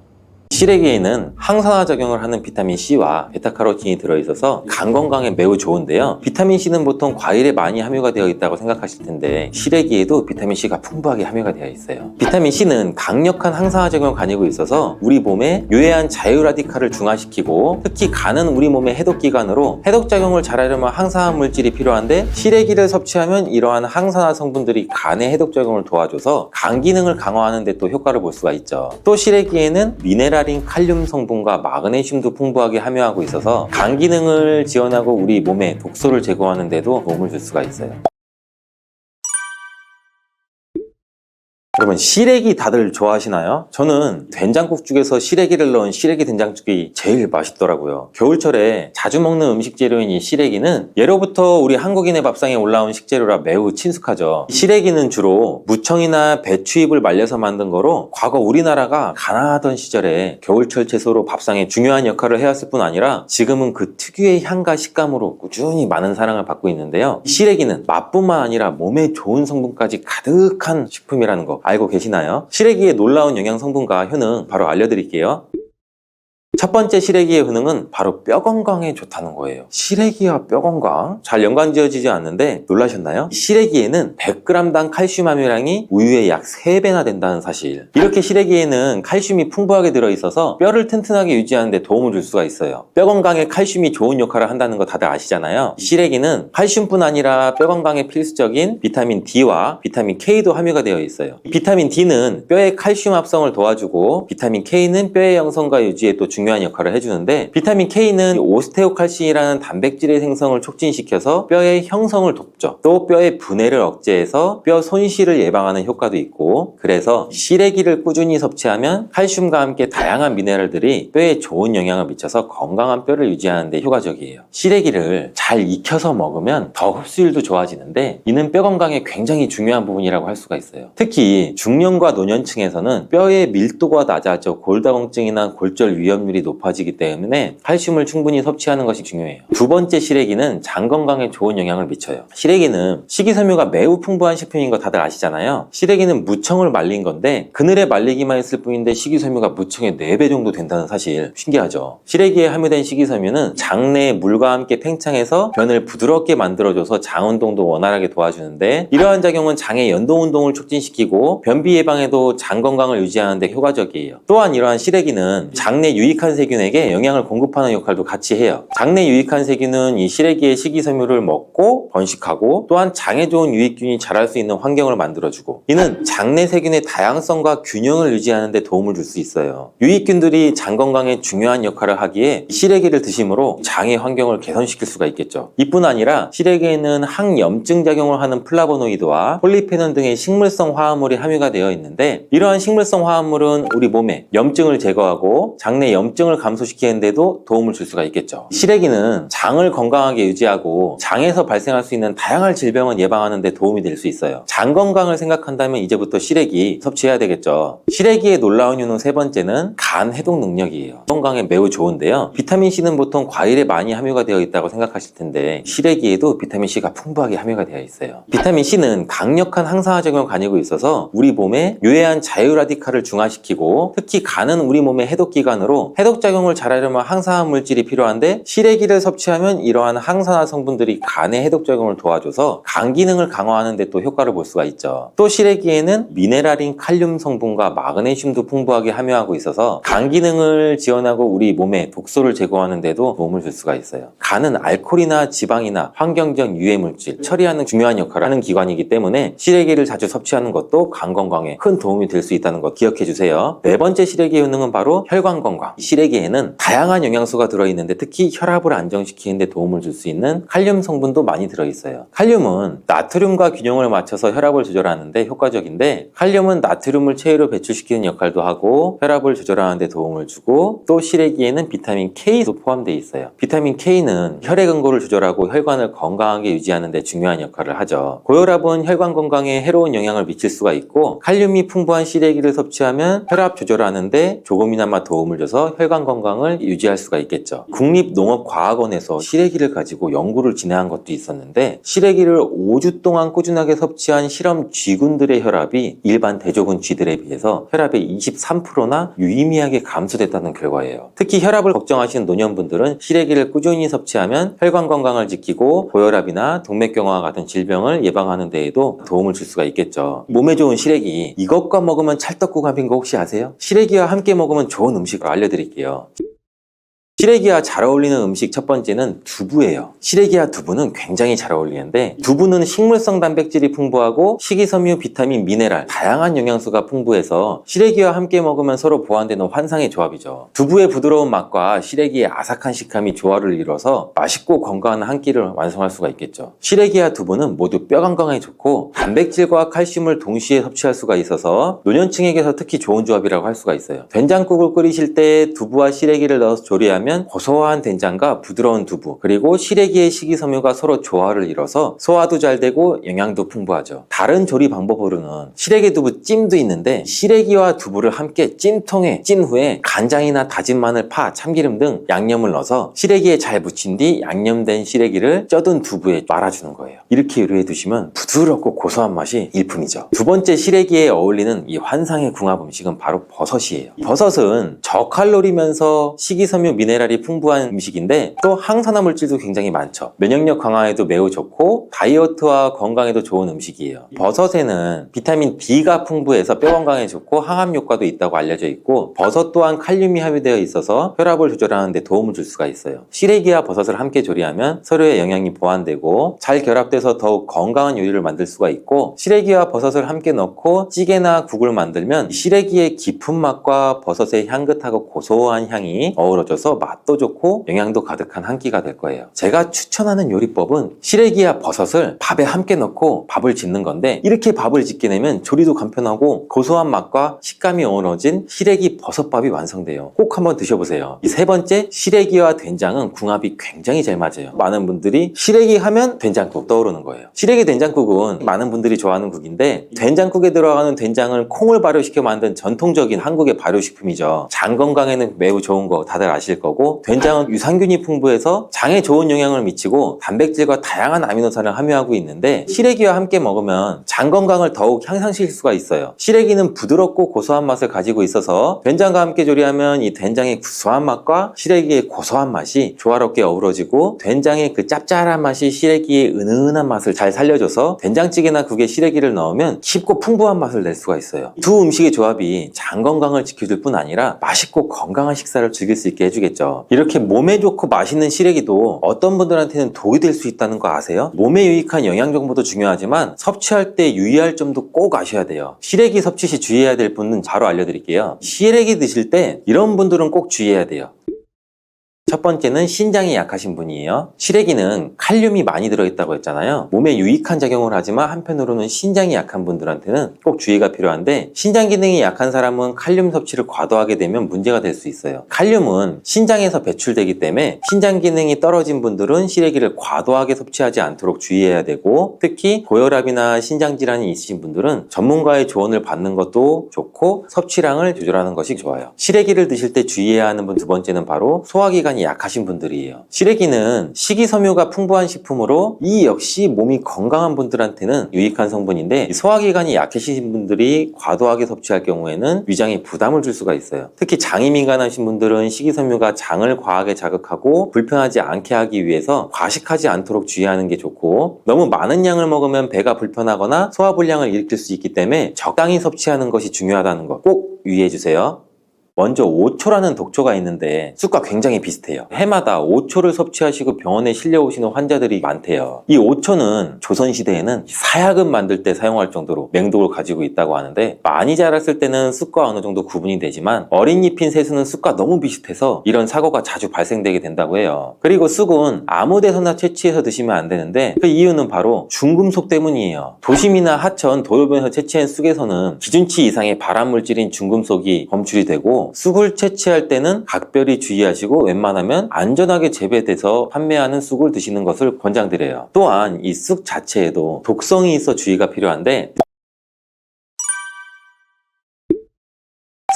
Speaker 1: 시래기에는 항산화 작용을 하는 비타민C와 베타카로틴이 들어있어서 간 건강에 매우 좋은데요. 비타민C는 보통 과일에 많이 함유가 되어 있다고 생각하실 텐데 시래기에도 비타민C가 풍부하게 함유가 되어 있어요. 비타민C는 강력한 항산화 작용을 가지고 있어서 우리 몸에 유해한 자유라디칼을 중화시키고 특히 간은 우리 몸의 해독기관으로 해독작용을 잘하려면 항산화 물질이 필요한데 시래기를 섭취하면 이러한 항산화 성분들이 간의 해독작용을 도와줘서 간 기능을 강화하는 데 또 효과를 볼 수가 있죠. 또 시래기에는 미네랄인 칼륨 성분과 마그네슘도 풍부하게 함유하고 있어서 간 기능을 지원하고 우리 몸에 독소를 제거하는 데도 도움을 줄 수가 있어요. 여러분 시래기 다들 좋아하시나요? 저는 된장국 중에서 시래기를 넣은 시래기 된장국이 제일 맛있더라고요. 겨울철에 자주 먹는 음식 재료인 이 시래기는 예로부터 우리 한국인의 밥상에 올라온 식재료라 매우 친숙하죠. 시래기는 주로 무청이나 배추잎을 말려서 만든 거로 과거 우리나라가 가난하던 시절에 겨울철 채소로 밥상에 중요한 역할을 해왔을 뿐 아니라 지금은 그 특유의 향과 식감으로 꾸준히 많은 사랑을 받고 있는데요. 시래기는 맛뿐만 아니라 몸에 좋은 성분까지 가득한 식품이라는 거 알고 계시나요? 시래기의 놀라운 영양 성분과 효능 바로 알려드릴게요. 첫 번째 시래기의 효능은 바로 뼈 건강에 좋다는 거예요. 시래기와 뼈 건강? 잘 연관지어지지 않는데 놀라셨나요? 시래기에는 100g당 칼슘 함유량이 우유의 약 3배나 된다는 사실. 이렇게 시래기에는 칼슘이 풍부하게 들어있어서 뼈를 튼튼하게 유지하는 데 도움을 줄 수가 있어요. 뼈 건강에 칼슘이 좋은 역할을 한다는 거 다들 아시잖아요. 시래기는 칼슘뿐 아니라 뼈 건강에 필수적인 비타민 D와 비타민 K도 함유가 되어 있어요. 비타민 D는 뼈의 칼슘 합성을 도와주고 비타민 K는 뼈의 형성과 유지에 또 중요한 역할을 해주는데 비타민 K는 오스테오칼신이라는 단백질의 생성을 촉진시켜서 뼈의 형성을 돕죠. 또 뼈의 분해를 억제해서 뼈 손실을 예방하는 효과도 있고 그래서 시래기를 꾸준히 섭취하면 칼슘과 함께 다양한 미네랄들이 뼈에 좋은 영향을 미쳐서 건강한 뼈를 유지하는 데 효과적이에요. 시래기를 잘 익혀서 먹으면 더 흡수율도 좋아지는데 이는 뼈 건강에 굉장히 중요한 부분이라고 할 수가 있어요. 특히 중년과 노년층에서는 뼈의 밀도가 낮아져 골다공증이나 골절 위험률이 높아지기 때문에 칼슘을 충분히 섭취하는 것이 중요해요. 두 번째 시래기는 장 건강에 좋은 영향을 미쳐요. 시래기는 식이섬유가 매우 풍부한 식품인 거 다들 아시잖아요. 시래기는 무청을 말린 건데 그늘에 말리기만 했을 뿐인데 식이섬유가 무청의 4배 정도 된다는 사실 신기하죠. 시래기에 함유된 식이섬유는 장내의 물과 함께 팽창해서 변을 부드럽게 만들어줘서 장 운동도 원활하게 도와주는데 이러한 작용은 장의 연동 운동을 촉진시키고 변비 예방에도 장 건강을 유지하는 데 효과적이에요. 또한 이러한 시래기는 장내 유익한 세균에게 영양을 공급하는 역할도 같이 해요. 장내 유익한 세균은 이 시래기의 식이섬유를 먹고 번식하고 또한 장에 좋은 유익균이 자랄 수 있는 환경을 만들어주고 이는 장내 세균의 다양성과 균형을 유지하는 데 도움을 줄 수 있어요. 유익균들이 장 건강에 중요한 역할을 하기에 시래기를 드심으로 장의 환경을 개선시킬 수가 있겠죠. 이뿐 아니라 시래기에는 항염증 작용을 하는 플라보노이드와 폴리페놀 등의 식물성 화합물이 함유가 되어 있는데 이러한 식물성 화합물은 우리 몸에 염증을 제거하고 장내 염증을 감소시키는 데도 도움을 줄 수가 있겠죠. 시래기는 장을 건강하게 유지하고 장에서 발생할 수 있는 다양한 질병을 예방하는 데 도움이 될 수 있어요. 장 건강을 생각한다면 이제부터 시래기 섭취해야 되겠죠. 시래기의 놀라운 효능 세 번째는 간 해독 능력이에요. 건강에 매우 좋은데요. 비타민C는 보통 과일에 많이 함유가 되어 있다고 생각하실 텐데 시래기에도 비타민C가 풍부하게 함유가 되어 있어요. 비타민C는 강력한 항산화 작용을 가지고 있어서 우리 몸에 유해한 자유라디칼을 중화시키고 특히 간은 우리 몸의 해독기관으로 해독작용을 잘하려면 항산화 물질이 필요한데 시래기를 섭취하면 이러한 항산화 성분들이 간의 해독작용을 도와줘서 간 기능을 강화하는 데 또 효과를 볼 수가 있죠. 또 시래기에는 미네랄인 칼륨 성분과 마그네슘도 풍부하게 함유하고 있어서 간 기능을 지원하고 우리 몸에 독소를 제거하는 데도 도움을 줄 수가 있어요. 간은 알코올이나 지방이나 환경적 유해 물질 처리하는 중요한 역할을 하는 기관이기 때문에 시래기를 자주 섭취하는 것도 간 건강에 큰 도움이 될 수 있다는 거 기억해 주세요. 네 번째 시래기의 효능은 바로 혈관 건강. 시래기에는 다양한 영양소가 들어있는데 특히 혈압을 안정시키는 데 도움을 줄 수 있는 칼륨 성분도 많이 들어있어요. 칼륨은 나트륨과 균형을 맞춰서 혈압을 조절하는데 효과적인데 칼륨은 나트륨을 체외로 배출시키는 역할도 하고 혈압을 조절하는 데 도움을 주고 또 시래기에는 비타민 K도 포함되어 있어요. 비타민 K는 혈액 응고를 조절하고 혈관을 건강하게 유지하는 데 중요한 역할을 하죠. 고혈압은 혈관 건강에 해로운 영향을 미칠 수가 있고 칼륨이 풍부한 시래기를 섭취하면 혈압 조절하는 데 조금이나마 도움을 줘서 혈관 건강을 유지할 수가 있겠죠. 국립농업과학원에서 시래기를 가지고 연구를 진행한 것도 있었는데, 시래기를 5주 동안 꾸준하게 섭취한 실험 쥐군들의 혈압이 일반 대조군 쥐들에 비해서 혈압의 23%나 유의미하게 감소됐다는 결과예요. 특히 혈압을 걱정하시는 노년분들은 시래기를 꾸준히 섭취하면 혈관 건강을 지키고 고혈압이나 동맥경화와 같은 질병을 예방하는 데에도 도움을 줄 수가 있겠죠. 몸에 좋은 시래기, 이것과 먹으면 찰떡궁합인 거 혹시 아세요? 시래기와 함께 먹으면 좋은 음식을 알려드릴게요. 시래기와 잘 어울리는 음식 첫 번째는 두부예요. 시래기와 두부는 굉장히 잘 어울리는데, 두부는 식물성 단백질이 풍부하고 식이섬유, 비타민, 미네랄, 다양한 영양소가 풍부해서 시래기와 함께 먹으면 서로 보완되는 환상의 조합이죠. 두부의 부드러운 맛과 시래기의 아삭한 식감이 조화를 이뤄서 맛있고 건강한 한 끼를 완성할 수가 있겠죠. 시래기와 두부는 모두 뼈 건강에 좋고 단백질과 칼슘을 동시에 섭취할 수가 있어서 노년층에게서 특히 좋은 조합이라고 할 수가 있어요. 된장국을 끓이실 때 두부와 시래기를 넣어서 조리하면 고소한 된장과 부드러운 두부, 그리고 시래기의 식이섬유가 서로 조화를 이뤄서 소화도 잘 되고 영양도 풍부하죠. 다른 조리 방법으로는 시래기 두부 찜도 있는데, 시래기와 두부를 함께 찜통에 찐 후에 간장이나 다진 마늘, 파, 참기름 등 양념을 넣어서 시래기에 잘 묻힌 뒤 양념된 시래기를 쪄둔 두부에 말아주는 거예요. 이렇게 요리해 두시면 부드럽고 고소한 맛이 일품이죠. 두 번째 시래기에 어울리는 이 환상의 궁합 음식은 바로 버섯이에요. 버섯은 저칼로리면서 식이섬유, 미네랄이 풍부한 음식인데 또 항산화 물질도 굉장히 많죠. 면역력 강화에도 매우 좋고 다이어트와 건강에도 좋은 음식이에요. 버섯에는 비타민 D가 풍부해서 뼈 건강에 좋고 항암 효과도 있다고 알려져 있고, 버섯 또한 칼륨이 함유되어 있어서 혈압을 조절하는 데 도움을 줄 수가 있어요. 시래기와 버섯을 함께 조리하면 서로의 영양이 보완되고 잘 결합돼서 더욱 건강한 요리를 만들 수가 있고, 시래기와 버섯을 함께 넣고 찌개나 국을 만들면 시래기의 깊은 맛과 버섯의 향긋하고 고소한 향이 어우러져서 맛도 좋고 영양도 가득한 한 끼가 될 거예요. 제가 추천하는 요리법은 시래기와 버섯을 밥에 함께 넣고 밥을 짓는 건데, 이렇게 밥을 짓게 되면 조리도 간편하고 고소한 맛과 식감이 어우러진 시래기 버섯밥이 완성돼요. 꼭 한번 드셔보세요. 이 세 번째, 시래기와 된장은 궁합이 굉장히 잘 맞아요. 많은 분들이 시래기 하면 된장국 떠오르는 거예요. 시래기 된장국은 많은 분들이 좋아하는 국인데, 된장국에 들어가는 된장을 콩을 발효시켜 만든 전통적인 한국의 발효식품이죠. 장 건강에는 매우 좋은 거 다들 아실 거고, 된장은 유산균이 풍부해서 장에 좋은 영향을 미치고 단백질과 다양한 아미노산을 함유하고 있는데, 시래기와 함께 먹으면 장 건강을 더욱 향상시킬 수가 있어요. 시래기는 부드럽고 고소한 맛을 가지고 있어서 된장과 함께 조리하면 이 된장의 구수한 맛과 시래기의 고소한 맛이 조화롭게 어우러지고, 된장의 그 짭짤한 맛이 시래기의 은은한 맛을 잘 살려줘서 된장찌개나 국에 시래기를 넣으면 깊고 풍부한 맛을 낼 수가 있어요. 두 음식의 조합이 장 건강을 지켜줄 뿐 아니라 맛있고 건강한 식사를 즐길 수 있게 해주겠죠. 이렇게 몸에 좋고 맛있는 시래기도 어떤 분들한테는 독이 될 수 있다는 거 아세요? 몸에 유익한 영양 정보도 중요하지만 섭취할 때 유의할 점도 꼭 아셔야 돼요. 시래기 섭취 시 주의해야 될 분은 바로 알려드릴게요. 시래기 드실 때 이런 분들은 꼭 주의해야 돼요. 첫 번째는 신장이 약하신 분이에요. 시래기는 칼륨이 많이 들어있다고 했잖아요. 몸에 유익한 작용을 하지만 한편으로는 신장이 약한 분들한테는 꼭 주의가 필요한데, 신장 기능이 약한 사람은 칼륨 섭취를 과도하게 되면 문제가 될 수 있어요. 칼륨은 신장에서 배출되기 때문에 신장 기능이 떨어진 분들은 시래기를 과도하게 섭취하지 않도록 주의해야 되고, 특히 고혈압이나 신장 질환이 있으신 분들은 전문가의 조언을 받는 것도 좋고 섭취량을 조절하는 것이 좋아요. 시래기를 드실 때 주의해야 하는 분 두 번째는 바로 소화기관이 약하신 분들이에요. 시래기는 식이섬유가 풍부한 식품으로 이 역시 몸이 건강한 분들한테는 유익한 성분인데, 소화기관이 약해지신 분들이 과도하게 섭취할 경우에는 위장에 부담을 줄 수가 있어요. 특히 장이 민감하신 분들은 식이섬유가 장을 과하게 자극하고 불편하지 않게 하기 위해서 과식하지 않도록 주의하는 게 좋고, 너무 많은 양을 먹으면 배가 불편하거나 소화불량을 일으킬 수 있기 때문에 적당히 섭취하는 것이 중요하다는 거 꼭 유의해 주세요. 먼저 오초라는 독초가 있는데 쑥과 굉장히 비슷해요. 해마다 오초를 섭취하시고 병원에 실려오시는 환자들이 많대요. 이 오초는 조선시대에는 사약을 만들 때 사용할 정도로 맹독을 가지고 있다고 하는데, 많이 자랐을 때는 쑥과 어느 정도 구분이 되지만 어린 잎인 새순은 쑥과 너무 비슷해서 이런 사고가 자주 발생되게 된다고 해요. 그리고 쑥은 아무 데서나 채취해서 드시면 안 되는데, 그 이유는 바로 중금속 때문이에요. 도심이나 하천, 도로변에서 채취한 쑥에서는 기준치 이상의 발암물질인 중금속이 검출이 되고, 쑥을 채취할 때는 각별히 주의하시고 웬만하면 안전하게 재배돼서 판매하는 쑥을 드시는 것을 권장드려요. 또한 이 쑥 자체에도 독성이 있어 주의가 필요한데,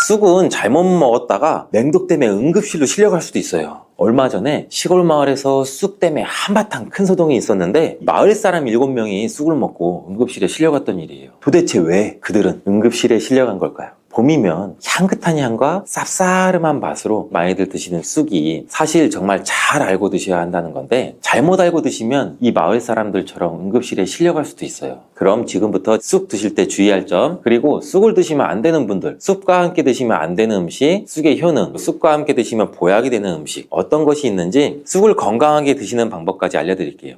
Speaker 2: 쑥은 잘못 먹었다가 맹독 때문에 응급실로 실려갈 수도 있어요. 얼마 전에 시골 마을에서 쑥 때문에 한바탕 큰 소동이 있었는데 마을 사람 7명이 쑥을 먹고 응급실에 실려갔던 일이에요. 도대체 왜 그들은 응급실에 실려간 걸까요? 봄이면 향긋한 향과 쌉싸름한 맛으로 많이들 드시는 쑥이 사실 정말 잘 알고 드셔야 한다는 건데 잘못 알고 드시면 이 마을 사람들처럼 응급실에 실려갈 수도 있어요. 그럼 지금부터 쑥 드실 때 주의할 점, 그리고 쑥을 드시면 안 되는 분들, 쑥과 함께 드시면 안 되는 음식, 쑥의 효능, 쑥과 함께 드시면 보약이 되는 음식 어떤 것이 있는지 쑥을 건강하게 드시는 방법까지 알려드릴게요.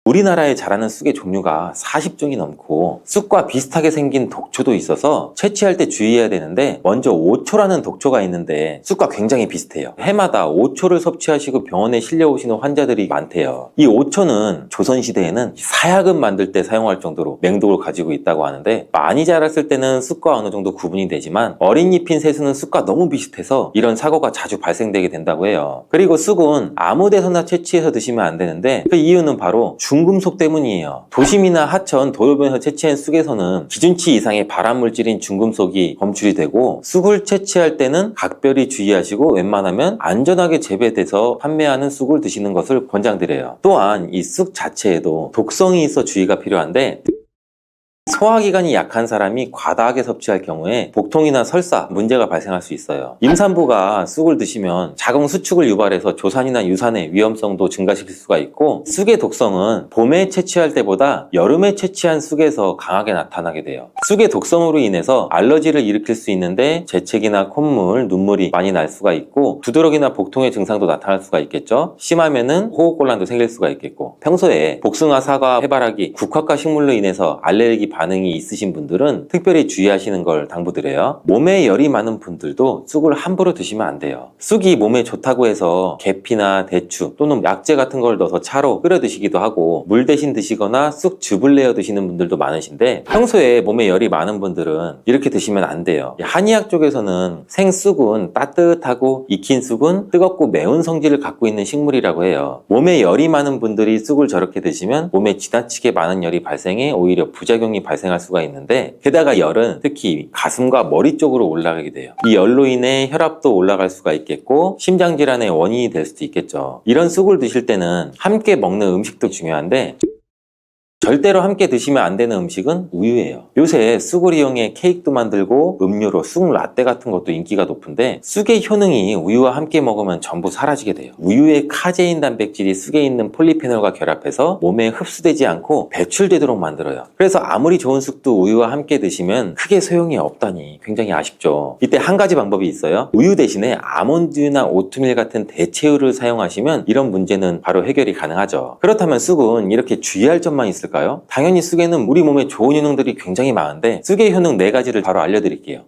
Speaker 2: 우리나라에 자라는 쑥의 종류가 40종이 넘고 쑥과 비슷하게 생긴 독초도 있어서 채취할 때 주의해야 되는데 먼저 오초라는 독초가 있는데 쑥과 굉장히 비슷해요. 해마다 오초를 섭취하시고 병원에 실려오시는 환자들이 많대요. 이 오초는 조선시대에는 사약을 만들 때 사용할 정도로 맹독을 가지고 있다고 하는데 많이 자랐을 때는 쑥과 어느 정도 구분이 되지만 어린 잎인 새순은 쑥과 너무 비슷해서 이런 사고가 자주 발생되게 된다고 해요. 그리고 쑥은 아무 데서나 채취해서 드시면 안 되는데 그 이유는 바로 중금속 때문이에요. 도심이나 하천, 도로변에서 채취한 쑥에서는 기준치 이상의 발암물질인 중금속이 검출이 되고 쑥을 채취할 때는 각별히 주의하시고 웬만하면 안전하게 재배돼서 판매하는 쑥을 드시는 것을 권장드려요. 또한 이 쑥 자체에도 독성이 있어 주의가 필요한데 소화기관이 약한 사람이 과다하게 섭취할 경우에 복통이나 설사, 문제가 발생할 수 있어요. 임산부가 쑥을 드시면 자궁 수축을 유발해서 조산이나 유산의 위험성도 증가시킬 수가 있고 쑥의 독성은 봄에 채취할 때보다 여름에 채취한 쑥에서 강하게 나타나게 돼요. 쑥의 독성으로 인해서 알러지를 일으킬 수 있는데 재채기나 콧물, 눈물이 많이 날 수가 있고 두드러기나 복통의 증상도 나타날 수가 있겠죠. 심하면은 호흡곤란도 생길 수가 있겠고 평소에 복숭아, 사과, 해바라기, 국화과 식물로 인해서 알레르기 반응이 있으신 분들은 특별히 주의하시는 걸 당부드려요. 몸에 열이 많은 분들도 쑥을 함부로 드시면 안 돼요. 쑥이 몸에 좋다고 해서 계피나 대추 또는 약재 같은 걸 넣어서 차로 끓여 드시기도 하고 물 대신 드시거나 쑥즙을 내어 드시는 분들도 많으신데 평소에 몸에 열이 많은 분들은 이렇게 드시면 안 돼요. 한의학 쪽에서는 생쑥은 따뜻하고 익힌 쑥은 뜨겁고 매운 성질을 갖고 있는 식물이라고 해요. 몸에 열이 많은 분들이 쑥을 저렇게 드시면 몸에 지나치게 많은 열이 발생해 오히려 부작용이 발생할 수가 있는데 게다가 열은 특히 가슴과 머리 쪽으로 올라가게 돼요. 이 열로 인해 혈압도 올라갈 수가 있겠고 심장질환의 원인이 될 수도 있겠죠. 이런 쑥을 드실 때는 함께 먹는 음식도 중요한데 절대로 함께 드시면 안 되는 음식은 우유예요. 요새 쑥을 이용해 케이크도 만들고 음료로 쑥 라떼 같은 것도 인기가 높은데 쑥의 효능이 우유와 함께 먹으면 전부 사라지게 돼요. 우유의 카제인 단백질이 쑥에 있는 폴리페놀과 결합해서 몸에 흡수되지 않고 배출되도록 만들어요. 그래서 아무리 좋은 쑥도 우유와 함께 드시면 크게 소용이 없다니 굉장히 아쉽죠. 이때 한 가지 방법이 있어요. 우유 대신에 아몬드유나 오트밀 같은 대체우를 사용하시면 이런 문제는 바로 해결이 가능하죠. 그렇다면 쑥은 이렇게 주의할 점만 있을까요? 당연히 쑥에는 우리 몸에 좋은 효능들이 굉장히 많은데 쑥의 효능 4가지를 바로 알려드릴게요.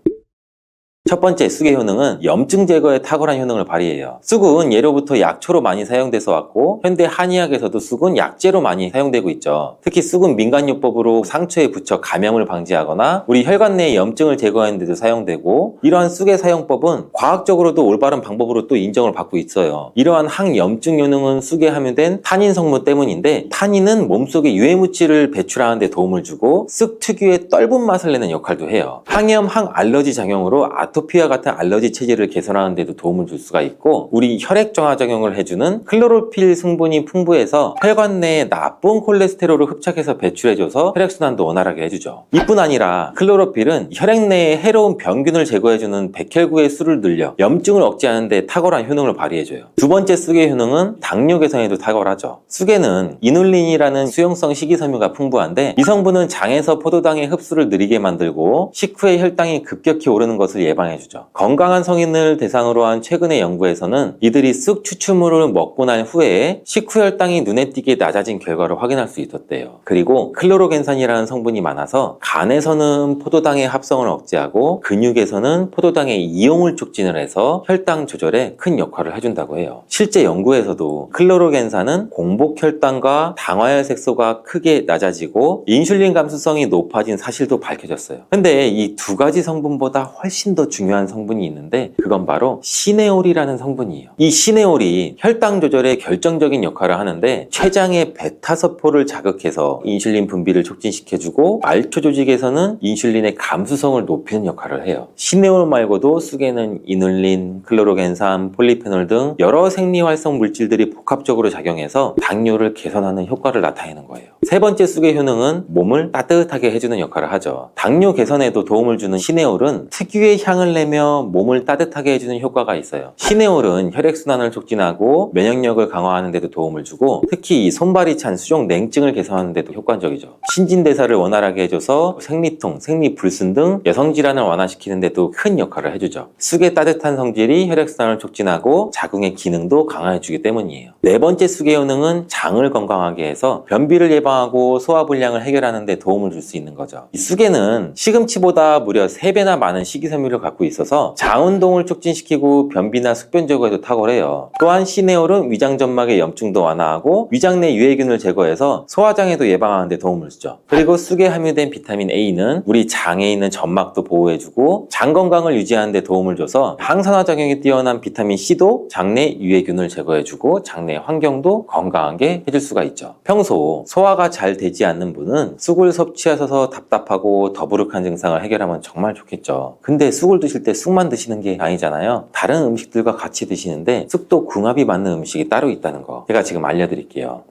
Speaker 2: 첫 번째 쑥의 효능은 염증 제거에 탁월한 효능을 발휘해요. 쑥은 예로부터 약초로 많이 사용돼서 왔고 현대 한의학에서도 쑥은 약재로 많이 사용되고 있죠. 특히 쑥은 민간요법으로 상처에 붙여 감염을 방지하거나 우리 혈관 내의 염증을 제거하는 데도 사용되고 이러한 쑥의 사용법은 과학적으로도 올바른 방법으로 또 인정을 받고 있어요. 이러한 항염증 효능은 쑥에 함유된 타닌 성분 때문인데 타닌은 몸속에 유해물질을 배출하는 데 도움을 주고 쑥 특유의 떫은 맛을 내는 역할도 해요. 항염, 항알러지 작용으로 아토피와 같은 알러지 체질을 개선하는 데도 도움을 줄 수가 있고 우리 혈액 정화 작용을 해주는 클로로필 성분이 풍부해서 혈관 내에 나쁜 콜레스테롤을 흡착해서 배출해줘서 혈액순환도 원활하게 해주죠. 이뿐 아니라 클로로필은 혈액 내에 해로운 병균을 제거해주는 백혈구의 수를 늘려 염증을 억제하는 데 탁월한 효능을 발휘해줘요. 두 번째 쑥의 효능은 당뇨 개선에도 탁월하죠. 쑥에는 이눌린이라는 수용성 식이섬유가 풍부한데 이 성분은 장에서 포도당의 흡수를 느리게 만들고 식후에 혈당이 급격히 오르는 것을 예방해주죠. 건강한 성인을 대상으로 한 최근의 연구에서는 이들이 쑥 추출물을 먹고 난 후에 식후 혈당이 눈에 띄게 낮아진 결과를 확인할 수 있었대요. 그리고 클로로겐산이라는 성분이 많아서 간에서는 포도당의 합성을 억제하고 근육에서는 포도당의 이용을 촉진을 해서 혈당 조절에 큰 역할을 해준다고 해요. 실제 연구에서도 클로로겐산은 공복 혈당과 당화혈 색소가 크게 낮아지고 인슐린 감수성이 높아진 사실도 밝혀졌어요. 근데 이 두 가지 성분보다 훨씬 더 중요한 성분이 있는데 그건 바로 시네올이라는 성분이에요. 이 시네올이 혈당 조절에 결정적인 역할을 하는데 췌장의 베타서포를 자극해서 인슐린 분비를 촉진시켜주고 말초 조직에서는 인슐린의 감수성을 높이는 역할을 해요. 시네올 말고도 쑥에는 이눌린, 클로로겐산, 폴리페놀 등 여러 생리활성 물질들이 복합적으로 작용해서 당뇨를 개선하는 효과를 나타내는 거예요. 세 번째 쑥의 효능은 몸을 따뜻하게 해주는 역할을 하죠. 당뇨 개선에도 도움을 주는 시네올은 특유의 향을 내며 몸을 따뜻하게 해주는 효과가 있어요. 시네올은 혈액순환을 촉진하고 면역력을 강화하는 데도 도움을 주고 특히 이 손발이 찬 수족 냉증을 개선하는 데도 효과적이죠. 신진대사를 원활하게 해줘서 생리통, 생리불순 등 여성질환을 완화시키는 데도 큰 역할을 해주죠. 쑥의 따뜻한 성질이 혈액순환을 촉진하고 자궁의 기능도 강화해주기 때문이에요. 네 번째 쑥의 효능은 장을 건강하게 해서 변비를 예방하고 소화불량을 해결하는 데 도움을 줄 수 있는 거죠. 이 쑥에는 시금치보다 무려 3배나 많은 식이섬유를 갖고 있어서 장운동을 촉진시키고 변비나 숙변 제거에도 탁월해요. 또한 시네올은 위장점막의 염증도 완화하고 위장 내 유해균을 제거해서 소화장애도 예방하는 데 도움을 주죠. 그리고 쑥에 함유된 비타민 A는 우리 장에 있는 점막도 보호해주고 장 건강을 유지하는 데 도움을 줘서 항산화 작용이 뛰어난 비타민 C도 장내 유해균을 제거해주고 장내 환경도 건강하게 해줄 수가 있죠. 평소 소화가 잘 되지 않는 분은 쑥을 섭취하셔서 답답하고 더부룩한 증상을 해결하면 정말 좋겠죠. 근데 쑥을 드실 때 쑥만 드시는 게 아니잖아요. 다른 음식들과 같이 드시는데 쑥도 궁합이 맞는 음식이 따로 있다는 거 제가 지금 알려드릴게요.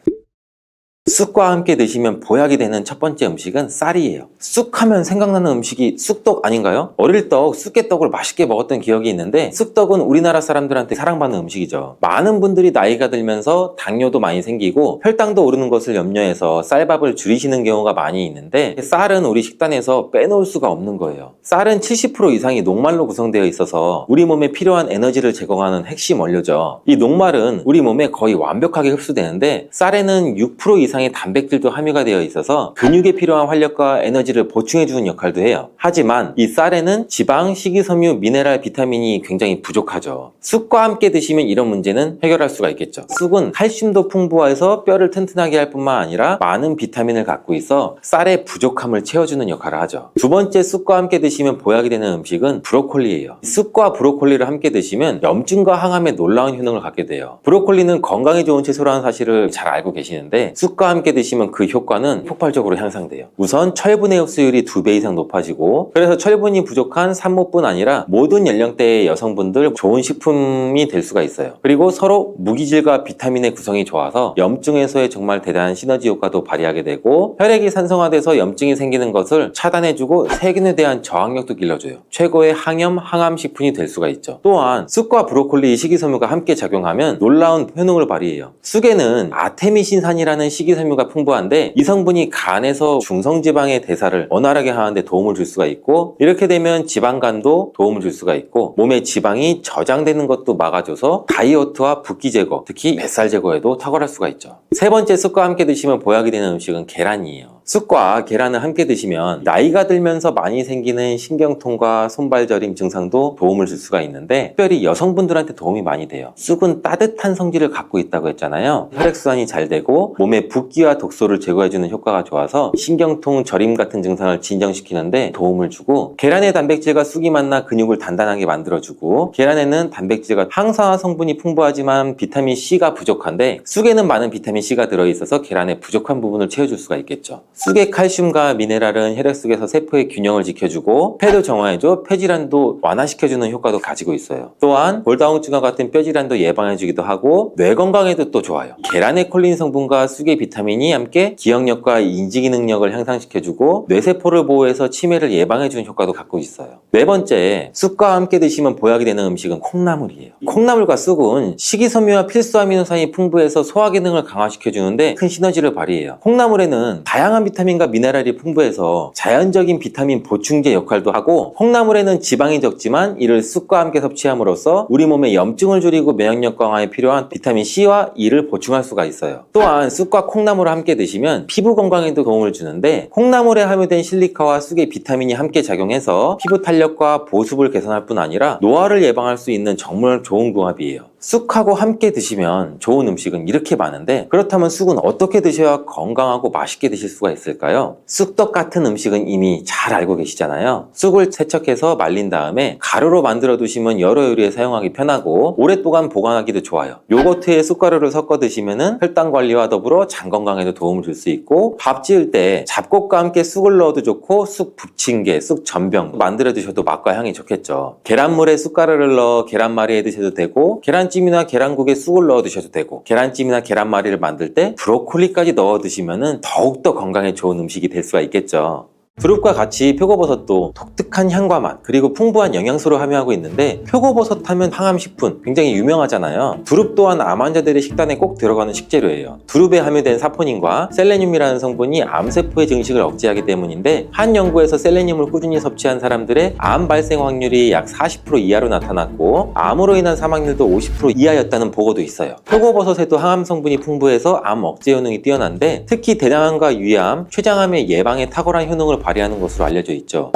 Speaker 2: 쑥과 함께 드시면 보약이 되는 첫 번째 음식은 쌀이에요. 쑥하면 생각나는 음식이 쑥떡 아닌가요? 어릴 적 쑥개떡을 맛있게 먹었던 기억이 있는데 쑥떡은 우리나라 사람들한테 사랑받는 음식이죠. 많은 분들이 나이가 들면서 당뇨도 많이 생기고 혈당도 오르는 것을 염려해서 쌀밥을 줄이시는 경우가 많이 있는데 쌀은 우리 식단에서 빼놓을 수가 없는 거예요. 쌀은 70% 이상이 녹말로 구성되어 있어서 우리 몸에 필요한 에너지를 제공하는 핵심 원료죠. 이 녹말은 우리 몸에 거의 완벽하게 흡수되는데 쌀에는 6% 이상의 단백질도 함유가 되어 있어서 근육에 필요한 활력과 에너지를 보충해주는 역할도 해요. 하지만 이 쌀에는 지방, 식이섬유, 미네랄, 비타민이 굉장히 부족하죠. 쑥과 함께 드시면 이런 문제는 해결할 수가 있겠죠. 쑥은 칼슘도 풍부해서 뼈를 튼튼하게 할 뿐만 아니라 많은 비타민을 갖고 있어 쌀의 부족함을 채워주는 역할을 하죠. 두 번째 쑥과 함께 드시면 보약이 되는 음식은 브로콜리예요. 쑥과 브로콜리를 함께 드시면 염증과 항암에 놀라운 효능을 갖게 돼요. 브로콜리는 건강에 좋은 채소라는 사실을 잘 알고 계시는데 쑥과 함께 드시면 그 효과는 폭발적으로 향상돼요. 우선 철분의 흡수율이 2배 이상 높아지고 그래서 철분이 부족한 산모뿐 아니라 모든 연령대의 여성분들 좋은 식품이 될 수가 있어요. 그리고 서로 무기질과 비타민의 구성이 좋아서 염증 해소에 정말 대단한 시너지 효과도 발휘하게 되고 혈액이 산성화돼서 염증이 생기는 것을 차단해주고 세균에 대한 저항력도 길러줘요. 최고의 항염, 항암 식품이 될 수가 있죠. 또한 쑥과 브로콜리, 식이섬유가 함께 작용하면 놀라운 효능을 발휘해요. 쑥에는 아테미신산이라는 식이섬유가 풍부한데 이 성분이 간에서 중성지방의 대사를 원활하게 하는데 도움을 줄 수가 있고 이렇게 되면 지방간도 도움을 줄 수가 있고 몸에 지방이 저장되는 것도 막아줘서 다이어트와 붓기 제거, 특히 뱃살 제거에도 탁월할 수가 있죠. 세 번째 쑥과 함께 드시면 보약이 되는 음식은 계란이에요. 쑥과 계란을 함께 드시면 나이가 들면서 많이 생기는 신경통과 손발 저림 증상도 도움을 줄 수가 있는데 특별히 여성분들한테 도움이 많이 돼요. 쑥은 따뜻한 성질을 갖고 있다고 했잖아요. 혈액순환이 잘 되고 몸에 붓기와 독소를 제거해주는 효과가 좋아서 신경통, 저림 같은 증상을 진정시키는데 도움을 주고 계란의 단백질과 쑥이 만나 근육을 단단하게 만들어주고 계란에는 단백질과 항산화 성분이 풍부하지만 비타민 C가 부족한데 쑥에는 많은 비타민 C가 들어있어서 계란의 부족한 부분을 채워줄 수가 있겠죠. 쑥의 칼슘과 미네랄은 혈액 속에서 세포의 균형을 지켜주고 폐도 정화해줘 폐질환도 완화시켜주는 효과도 가지고 있어요. 또한 골다공증과 같은 뼈질환도 예방해주기도 하고 뇌 건강에도 또 좋아요. 계란의 콜린 성분과 쑥의 비타민이 함께 기억력과 인지 기능력을 향상시켜주고 뇌세포를 보호해서 치매를 예방해주는 효과도 갖고 있어요. 네 번째, 쑥과 함께 드시면 보약이 되는 음식은 콩나물이에요. 콩나물과 쑥은 식이섬유와 필수 아미노산이 풍부해서 소화 기능을 강화시켜주는데 큰 시너지를 발휘해요. 콩나물에는 다양한 비타민과 미네랄이 풍부해서 자연적인 비타민 보충제 역할도 하고 콩나물에는 지방이 적지만 이를 쑥과 함께 섭취함으로써 우리 몸의 염증을 줄이고 면역력 강화에 필요한 비타민 C와 E를 보충할 수가 있어요. 또한 쑥과 콩나물을 함께 드시면 피부 건강에도 도움을 주는데 콩나물에 함유된 실리카와 쑥의 비타민이 함께 작용해서 피부 탄력과 보습을 개선할 뿐 아니라 노화를 예방할 수 있는 정말 좋은 궁합이에요. 쑥하고 함께 드시면 좋은 음식은 이렇게 많은데, 그렇다면 쑥은 어떻게 드셔야 건강하고 맛있게 드실 수가 있을까요? 쑥떡 같은 음식은 이미 잘 알고 계시잖아요. 쑥을 세척해서 말린 다음에 가루로 만들어 두시면 여러 요리에 사용하기 편하고 오랫동안 보관하기도 좋아요. 요거트에 쑥가루를 섞어 드시면 혈당 관리와 더불어 장 건강에도 도움을 줄 수 있고, 밥 지을 때 잡곡과 함께 쑥을 넣어도 좋고 쑥 부침개, 쑥 전병 만들어 드셔도 맛과 향이 좋겠죠. 계란물에 쑥가루를 넣어 계란말이 해 드셔도 되고, 계란찜이나 계란국에 쑥을 넣어 드셔도 되고, 계란찜이나 계란말이를 만들 때 브로콜리까지 넣어 드시면 더욱더 건강에 좋은 음식이 될 수가 있겠죠. 두릅과 같이 표고버섯도 독특한 향과 맛, 그리고 풍부한 영양소를 함유하고 있는데, 표고버섯 하면 항암식품 굉장히 유명하잖아요. 두릅 또한 암 환자들의 식단에 꼭 들어가는 식재료예요. 두릅에 함유된 사포닌과 셀레늄이라는 성분이 암세포의 증식을 억제하기 때문인데, 한 연구에서 셀레늄을 꾸준히 섭취한 사람들의 암 발생 확률이 약 40% 이하로 나타났고, 암으로 인한 사망률도 50% 이하였다는 보고도 있어요. 표고버섯에도 항암 성분이 풍부해서 암 억제 효능이 뛰어난데, 특히 대장암과 위암, 췌장암의 예방에 탁월한 효능을 발휘하는 것으로 알려져 있죠.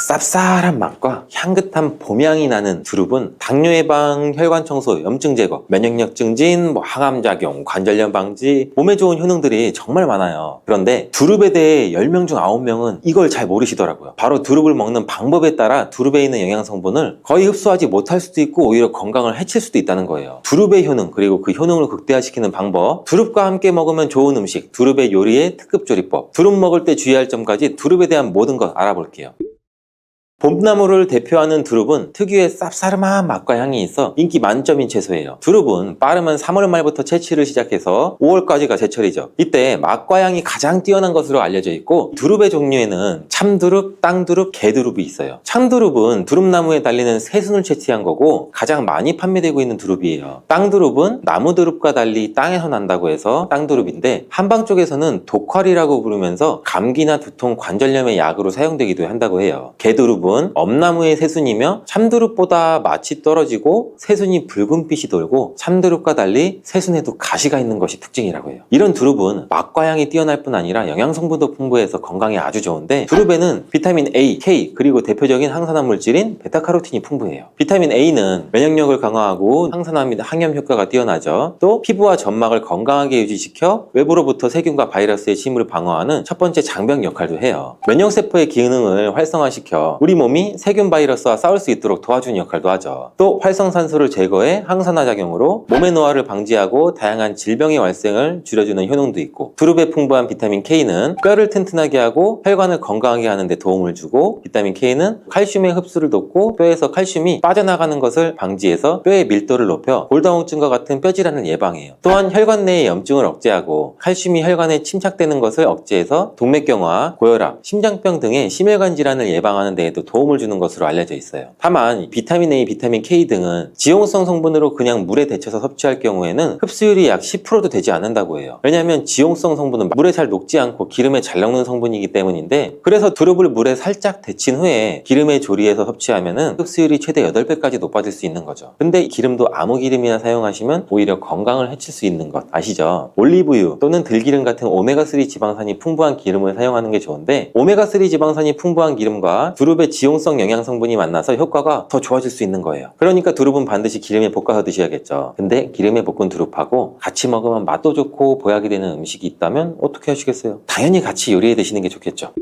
Speaker 2: 쌉쌀한 맛과 향긋한 봄향이 나는 두릅은 당뇨 예방, 혈관 청소, 염증 제거, 면역력 증진, 항암 작용, 관절염 방지, 몸에 좋은 효능들이 정말 많아요. 그런데 두릅에 대해 10명 중 9명은 이걸 잘 모르시더라고요. 바로 두릅을 먹는 방법에 따라 두릅에 있는 영양 성분을 거의 흡수하지 못할 수도 있고 오히려 건강을 해칠 수도 있다는 거예요. 두릅의 효능, 그리고 그 효능을 극대화시키는 방법, 두릅과 함께 먹으면 좋은 음식, 두릅의 요리의 특급 조리법, 두릅 먹을 때 주의할 점까지 두릅에 대한 모든 것 알아볼게요. 봄나무를 대표하는 두릅은 특유의 쌉싸름한 맛과 향이 있어 인기 만점인 채소예요. 두릅은 빠르면 3월 말부터 채취를 시작해서 5월까지가 제철이죠. 이때 맛과 향이 가장 뛰어난 것으로 알려져 있고, 두릅의 종류에는 참두릅, 땅두릅, 개두릅이 있어요. 참두릅은 두릅나무에 달리는 새순을 채취한 거고 가장 많이 판매되고 있는 두릅이에요. 땅두릅은 나무두릅과 달리 땅에서 난다고 해서 땅두릅인데, 한방 쪽에서는 독활이라고 부르면서 감기나 두통, 관절염의 약으로 사용되기도 한다고 해요. 개두릅은 엄나무의 새순이며 참두릅보다 맛이 떨어지고 새순이 붉은빛이 돌고, 참두릅과 달리 새순에도 가시가 있는 것이 특징이라고 해요. 이런 두릅은 맛과 향이 뛰어날 뿐 아니라 영양 성분도 풍부해서 건강에 아주 좋은데, 두릅에는 비타민 A, K, 그리고 대표적인 항산화 물질인 베타카로틴이 풍부해요. 비타민 A는 면역력을 강화하고 항산화 및 항염 효과가 뛰어나죠. 또 피부와 점막을 건강하게 유지시켜 외부로부터 세균과 바이러스의 침입을 방어하는 첫 번째 장벽 역할도 해요. 면역세포의 기능을 활성화시켜 우리 몸이 세균 바이러스와 싸울 수 있도록 도와주는 역할도 하죠. 또 활성산소를 제거해 항산화 작용으로 몸의 노화를 방지하고 다양한 질병의 발생을 줄여주는 효능도 있고, 두릅에 풍부한 비타민 K는 뼈를 튼튼하게 하고 혈관을 건강하게 하는 데 도움을 주고, 비타민 K는 칼슘의 흡수를 돕고 뼈에서 칼슘이 빠져나가는 것을 방지해서 뼈의 밀도를 높여 골다공증과 같은 뼈질환을 예방해요. 또한 혈관 내의 염증을 억제하고 칼슘이 혈관에 침착되는 것을 억제해서 동맥경화, 고혈압, 심장병 등의 심혈관 질환을 예방하는 데에도 도움을 주는 것으로 알려져 있어요. 다만 비타민 A, 비타민 K 등은 지용성 성분으로 그냥 물에 데쳐서 섭취할 경우에는 흡수율이 약 10%도 되지 않는다고 해요. 왜냐하면 지용성 성분은 물에 잘 녹지 않고 기름에 잘 녹는 성분이기 때문인데, 그래서 두릅을 물에 살짝 데친 후에 기름에 조리해서 섭취하면 흡수율이 최대 8배까지 높아질 수 있는 거죠. 근데 기름도 아무 기름이나 사용하시면 오히려 건강을 해칠 수 있는 것 아시죠? 올리브유 또는 들기름 같은 오메가3 지방산이 풍부한 기름을 사용하는 게 좋은데, 오메가3 지방산이 풍부한 기름과 두릅의 지용성 영양 성분이 만나서 효과가 더 좋아질 수 있는 거예요. 그러니까 두릅은 반드시 기름에 볶아서 드셔야겠죠. 근데 기름에 볶은 두릅하고 같이 먹으면 맛도 좋고 보약이 되는 음식이 있다면 어떻게 하시겠어요? 당연히 같이 요리해 드시는 게 좋겠죠.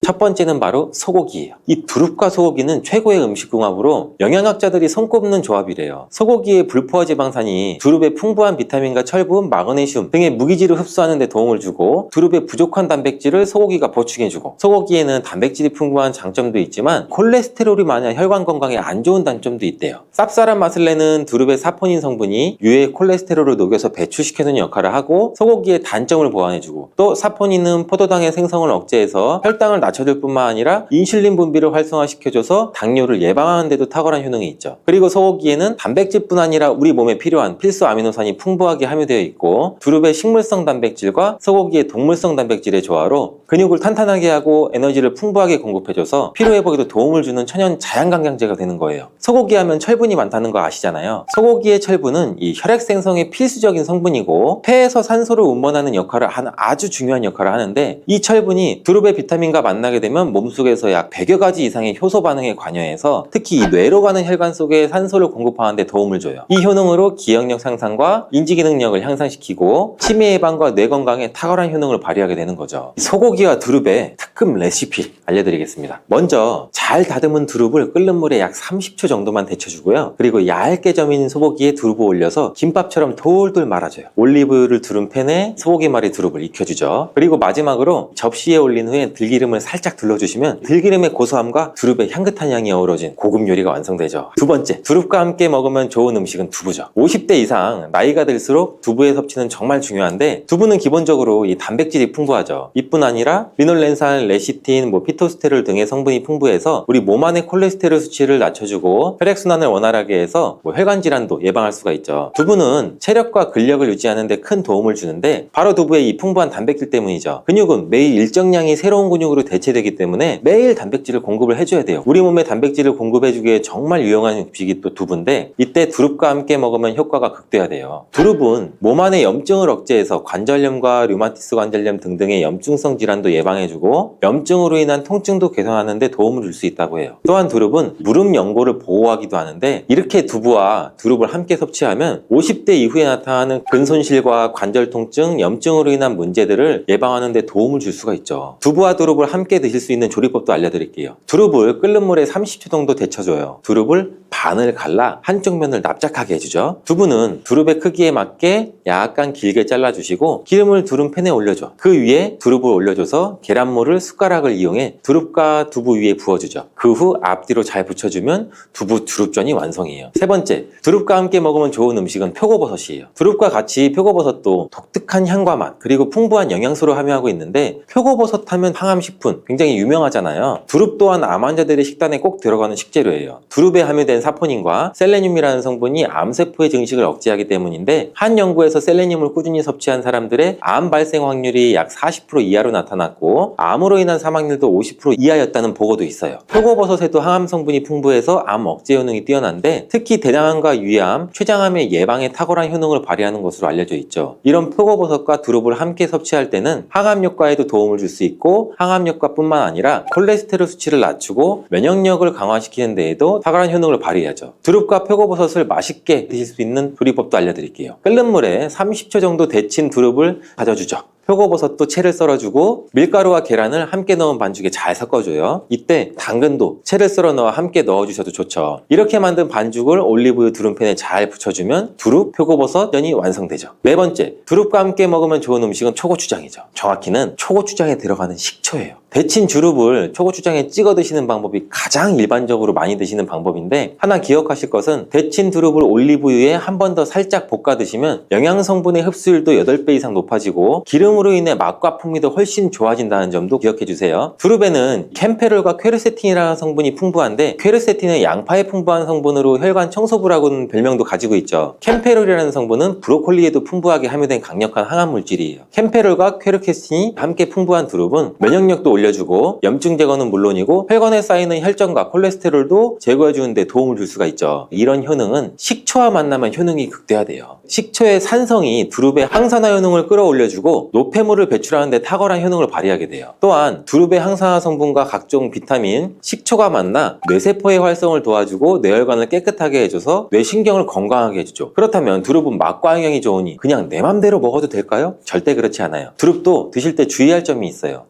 Speaker 2: 첫 번째는 바로 소고기예요. 이 두릅과 소고기는 최고의 음식궁합으로 영양학자들이 손꼽는 조합이래요. 소고기의 불포화 지방산이 두릅의 풍부한 비타민과 철분, 마그네슘 등의 무기질을 흡수하는 데 도움을 주고, 두릅의 부족한 단백질을 소고기가 보충해주고, 소고기에는 단백질이 풍부한 장점도 있지만 콜레스테롤이 많아 혈관 건강에 안 좋은 단점도 있대요. 쌉쌀한 맛을 내는 두릅의 사포닌 성분이 유해 콜레스테롤을 녹여서 배출시켜주는 역할을 하고, 소고기의 단점을 보완해주고, 또 사포닌은 포도당의 생성을 억제해서 혈당을 낮춰줄 뿐만 아니라 인슐린 분비를 활성화시켜줘서 당뇨를 예방하는 데도 탁월한 효능이 있죠. 그리고 소고기에는 단백질뿐 아니라 우리 몸에 필요한 필수 아미노산이 풍부하게 함유되어 있고, 두릅의 식물성 단백질과 소고기의 동물성 단백질의 조화로 근육을 탄탄하게 하고 에너지를 풍부하게 공급해줘서 피로회복에도 도움을 주는 천연 자양강장제가 되는 거예요. 소고기 하면 철분이 많다는 거 아시잖아요. 소고기의 철분은 이 혈액 생성에 필수적인 성분이고 폐에서 산소를 운반하는 역할을 하는 아주 중요한 역할을 하는데, 이 철분이 두릅의 비타민과 만나 만나게 되면 몸속에서 약 100여 가지 이상의 효소 반응에 관여해서 특히 이 뇌로 가는 혈관 속에 산소를 공급하는 데 도움을 줘요. 이 효능으로 기억력 상상과 인지기능력을 향상시키고 치매 예방과 뇌 건강에 탁월한 효능을 발휘하게 되는 거죠. 소고기와 두릅의 특급 레시피 알려드리겠습니다. 먼저 잘 다듬은 두릅을 끓는 물에 약 30초 정도만 데쳐주고요. 그리고 얇게 저민 소고기에 두릅을 올려서 김밥처럼 돌돌 말아줘요. 올리브유를 두른 팬에 소고기 말이 두릅을 익혀주죠. 그리고 마지막으로 접시에 올린 후에 들기름을 살짝 둘러주시면 들기름의 고소함과 두릅의 향긋한 향이 어우러진 고급 요리가 완성되죠. 두 번째, 두릅과 함께 먹으면 좋은 음식은 두부죠. 50대 이상 나이가 들수록 두부의 섭취는 정말 중요한데 두부는 기본적으로 이 단백질이 풍부하죠. 이뿐 아니라 리놀렌산, 레시틴, 피토스테롤 등의 성분이 풍부해서 우리 몸 안의 콜레스테롤 수치를 낮춰주고 혈액순환을 원활하게 해서 혈관 질환도 예방할 수가 있죠. 두부는 체력과 근력을 유지하는 데 큰 도움을 주는데 바로 두부의 이 풍부한 단백질 때문이죠. 근육은 매일 일정량이 새로운 근육으로 대체되기 때문에 매일 단백질을 공급을 해줘야 돼요. 우리 몸에 단백질을 공급해주기에 정말 유용한 음식이 또 두부인데 이때 두릅과 함께 먹으면 효과가 극대화돼요. 두릅은 몸 안의 염증을 억제해서 관절염과 류마티스 관절염 등등의 염증성 질환도 예방해주고 염증으로 인한 통증도 개선하는 데 도움을 줄 수 있다고 해요. 또한 두릅은 무릎 연골을 보호하기도 하는데 이렇게 두부와 두릅을 함께 섭취하면 50대 이후에 나타나는 근손실과 관절 통증, 염증으로 인한 문제들을 예방하는 데 도움을 줄 수가 있죠. 두부와 두릅을 함께 드실 수 있는 조리법도 알려드릴게요. 두릅을 끓는 물에 30초 정도 데쳐줘요. 두릅을 반을 갈라 한쪽 면을 납작하게 해주죠. 두부는 두릅의 크기에 맞게 약간 길게 잘라주시고 기름을 두른 팬에 올려줘. 그 위에 두릅을 올려줘서 계란물을 숟가락을 이용해 두릅과 두부 위에 부어주죠. 그 후 앞뒤로 잘 붙여주면 두부 두릅전이 완성이에요. 세 번째, 두릅과 함께 먹으면 좋은 음식은 표고버섯이에요. 두릅과 같이 표고버섯도 독특한 향과 맛 그리고 풍부한 영양소를 함유하고 있는데 표고버섯 하면 항암식품 굉장히 유명하잖아요. 두릅 또한 암 환자들의 식단에 꼭 들어가는 식재료예요. 두릅에 함유된 사포닌과 셀레늄이라는 성분이 암세포의 증식을 억제하기 때문인데 한 연구에서 셀레늄을 꾸준히 섭취한 사람들의 암 발생 확률이 약 40% 이하로 나타났고 암으로 인한 사망률도 50% 이하였다는 보고도 있어요. 표고버섯에도 항암 성분이 풍부해서 암 억제 효능이 뛰어난데 특히 대장암과 위암, 췌장암의 예방에 탁월한 효능을 발휘하는 것으로 알려져 있죠. 이런 표고버섯과 두릅을 함께 섭취할 때는 항암 효과에도 도움을 줄 수 있고 항암 효과뿐만 아니라 콜레스테롤 수치를 낮추고 면역력을 강화시키는 데에도 탁월한 효능을 발휘하죠. 두릅과 표고버섯을 맛있게 드실 수 있는 조리법도 알려드릴게요. 끓는 물에 30초 정도 데친 두릅을 다져주죠. 표고버섯도 채를 썰어주고 밀가루와 계란을 함께 넣은 반죽에 잘 섞어줘요. 이때 당근도 채를 썰어 넣어 함께 넣어주셔도 좋죠. 이렇게 만든 반죽을 올리브유 두릅팬에 잘 붙여주면 두릅, 표고버섯 전이 완성되죠. 네 번째, 두릅과 함께 먹으면 좋은 음식은 초고추장이죠. 정확히는 초고추장에 들어가는 식초예요. 데친 두릅을 초고추장에 찍어 드시는 방법이 가장 일반적으로 많이 드시는 방법인데 하나 기억하실 것은 데친 두릅을 올리브유에 한 번 더 살짝 볶아 드시면 영양성분의 흡수율도 8배 이상 높아지고 기름으로 인해 맛과 풍미도 훨씬 좋아진다는 점도 기억해 주세요. 두릅에는 캠페롤과 퀘르세틴이라는 성분이 풍부한데 퀘르세틴은 양파에 풍부한 성분으로 혈관 청소부라고는 별명도 가지고 있죠. 캠페롤이라는 성분은 브로콜리에도 풍부하게 함유된 강력한 항암 물질이에요. 캠페롤과 퀘르세틴이 함께 풍부한 두릅은 면역력도 올려주고 염증 제거는 물론이고 혈관에 쌓이는 혈전과 콜레스테롤도 제거해주는 데 도움을 줄 수가 있죠. 이런 효능은 식초와 만나면 효능이 극대화돼요. 식초의 산성이 두릅의 항산화 효능을 끌어올려주고 노폐물을 배출하는 데 탁월한 효능을 발휘하게 돼요. 또한 두릅의 항산화 성분과 각종 비타민, 식초가 만나 뇌세포의 활성을 도와주고 뇌혈관을 깨끗하게 해줘서 뇌신경을 건강하게 해주죠. 그렇다면 두릅은 맛과 영양이 좋으니 그냥 내 맘대로 먹어도 될까요? 절대 그렇지 않아요. 두릅도 드실 때 주의할 점이 있어요.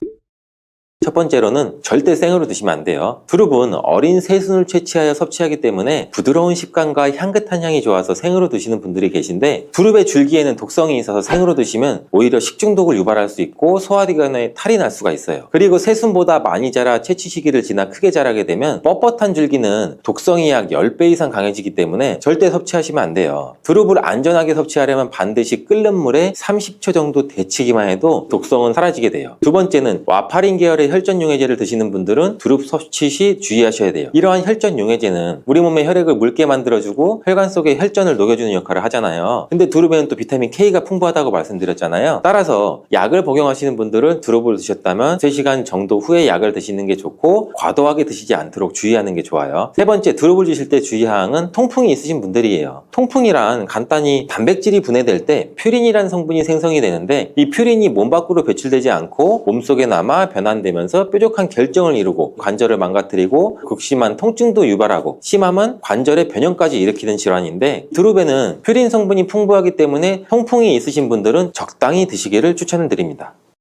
Speaker 2: 첫 번째로는 절대 생으로 드시면 안 돼요. 두릅은 어린 새순을 채취하여 섭취하기 때문에 부드러운 식감과 향긋한 향이 좋아서 생으로 드시는 분들이 계신데 두릅의 줄기에는 독성이 있어서 생으로 드시면 오히려 식중독을 유발할 수 있고 소화기관에 탈이 날 수가 있어요. 그리고 새순보다 많이 자라 채취 시기를 지나 크게 자라게 되면 뻣뻣한 줄기는 독성이 약 10배 이상 강해지기 때문에 절대 섭취하시면 안 돼요. 두릅을 안전하게 섭취하려면 반드시 끓는 물에 30초 정도 데치기만 해도 독성은 사라지게 돼요. 두 번째는 와파린 계열의 혈전 용해제를 드시는 분들은 두릅 섭취 시 주의하셔야 돼요. 이러한 혈전 용해제는 우리 몸의 혈액을 묽게 만들어주고 혈관 속에 혈전을 녹여주는 역할을 하잖아요. 근데 두릅에는 또 비타민 K가 풍부하다고 말씀드렸잖아요. 따라서 약을 복용하시는 분들은 두릅을 드셨다면 3시간 정도 후에 약을 드시는 게 좋고 과도하게 드시지 않도록 주의하는 게 좋아요. 세 번째, 두릅을 드실 때 주의사항은 통풍이 있으신 분들이에요. 통풍이란 간단히 단백질이 분해될 때 퓨린이라는 성분이 생성이 되는데 이 퓨린이 몸 밖으로 배출되지 않고 몸속에 남아 변환되면 되면서 뾰족한 결정을 이루고 관절을 망가뜨리고 극심한 통증도 유발하고 심하면 관절의 변형까지 일으키는 질환인데, 두릅에는 퓨린 성분이 풍부하기 때문에 통풍이 있으신 분들은 적당히 드시기를 추천드립니다.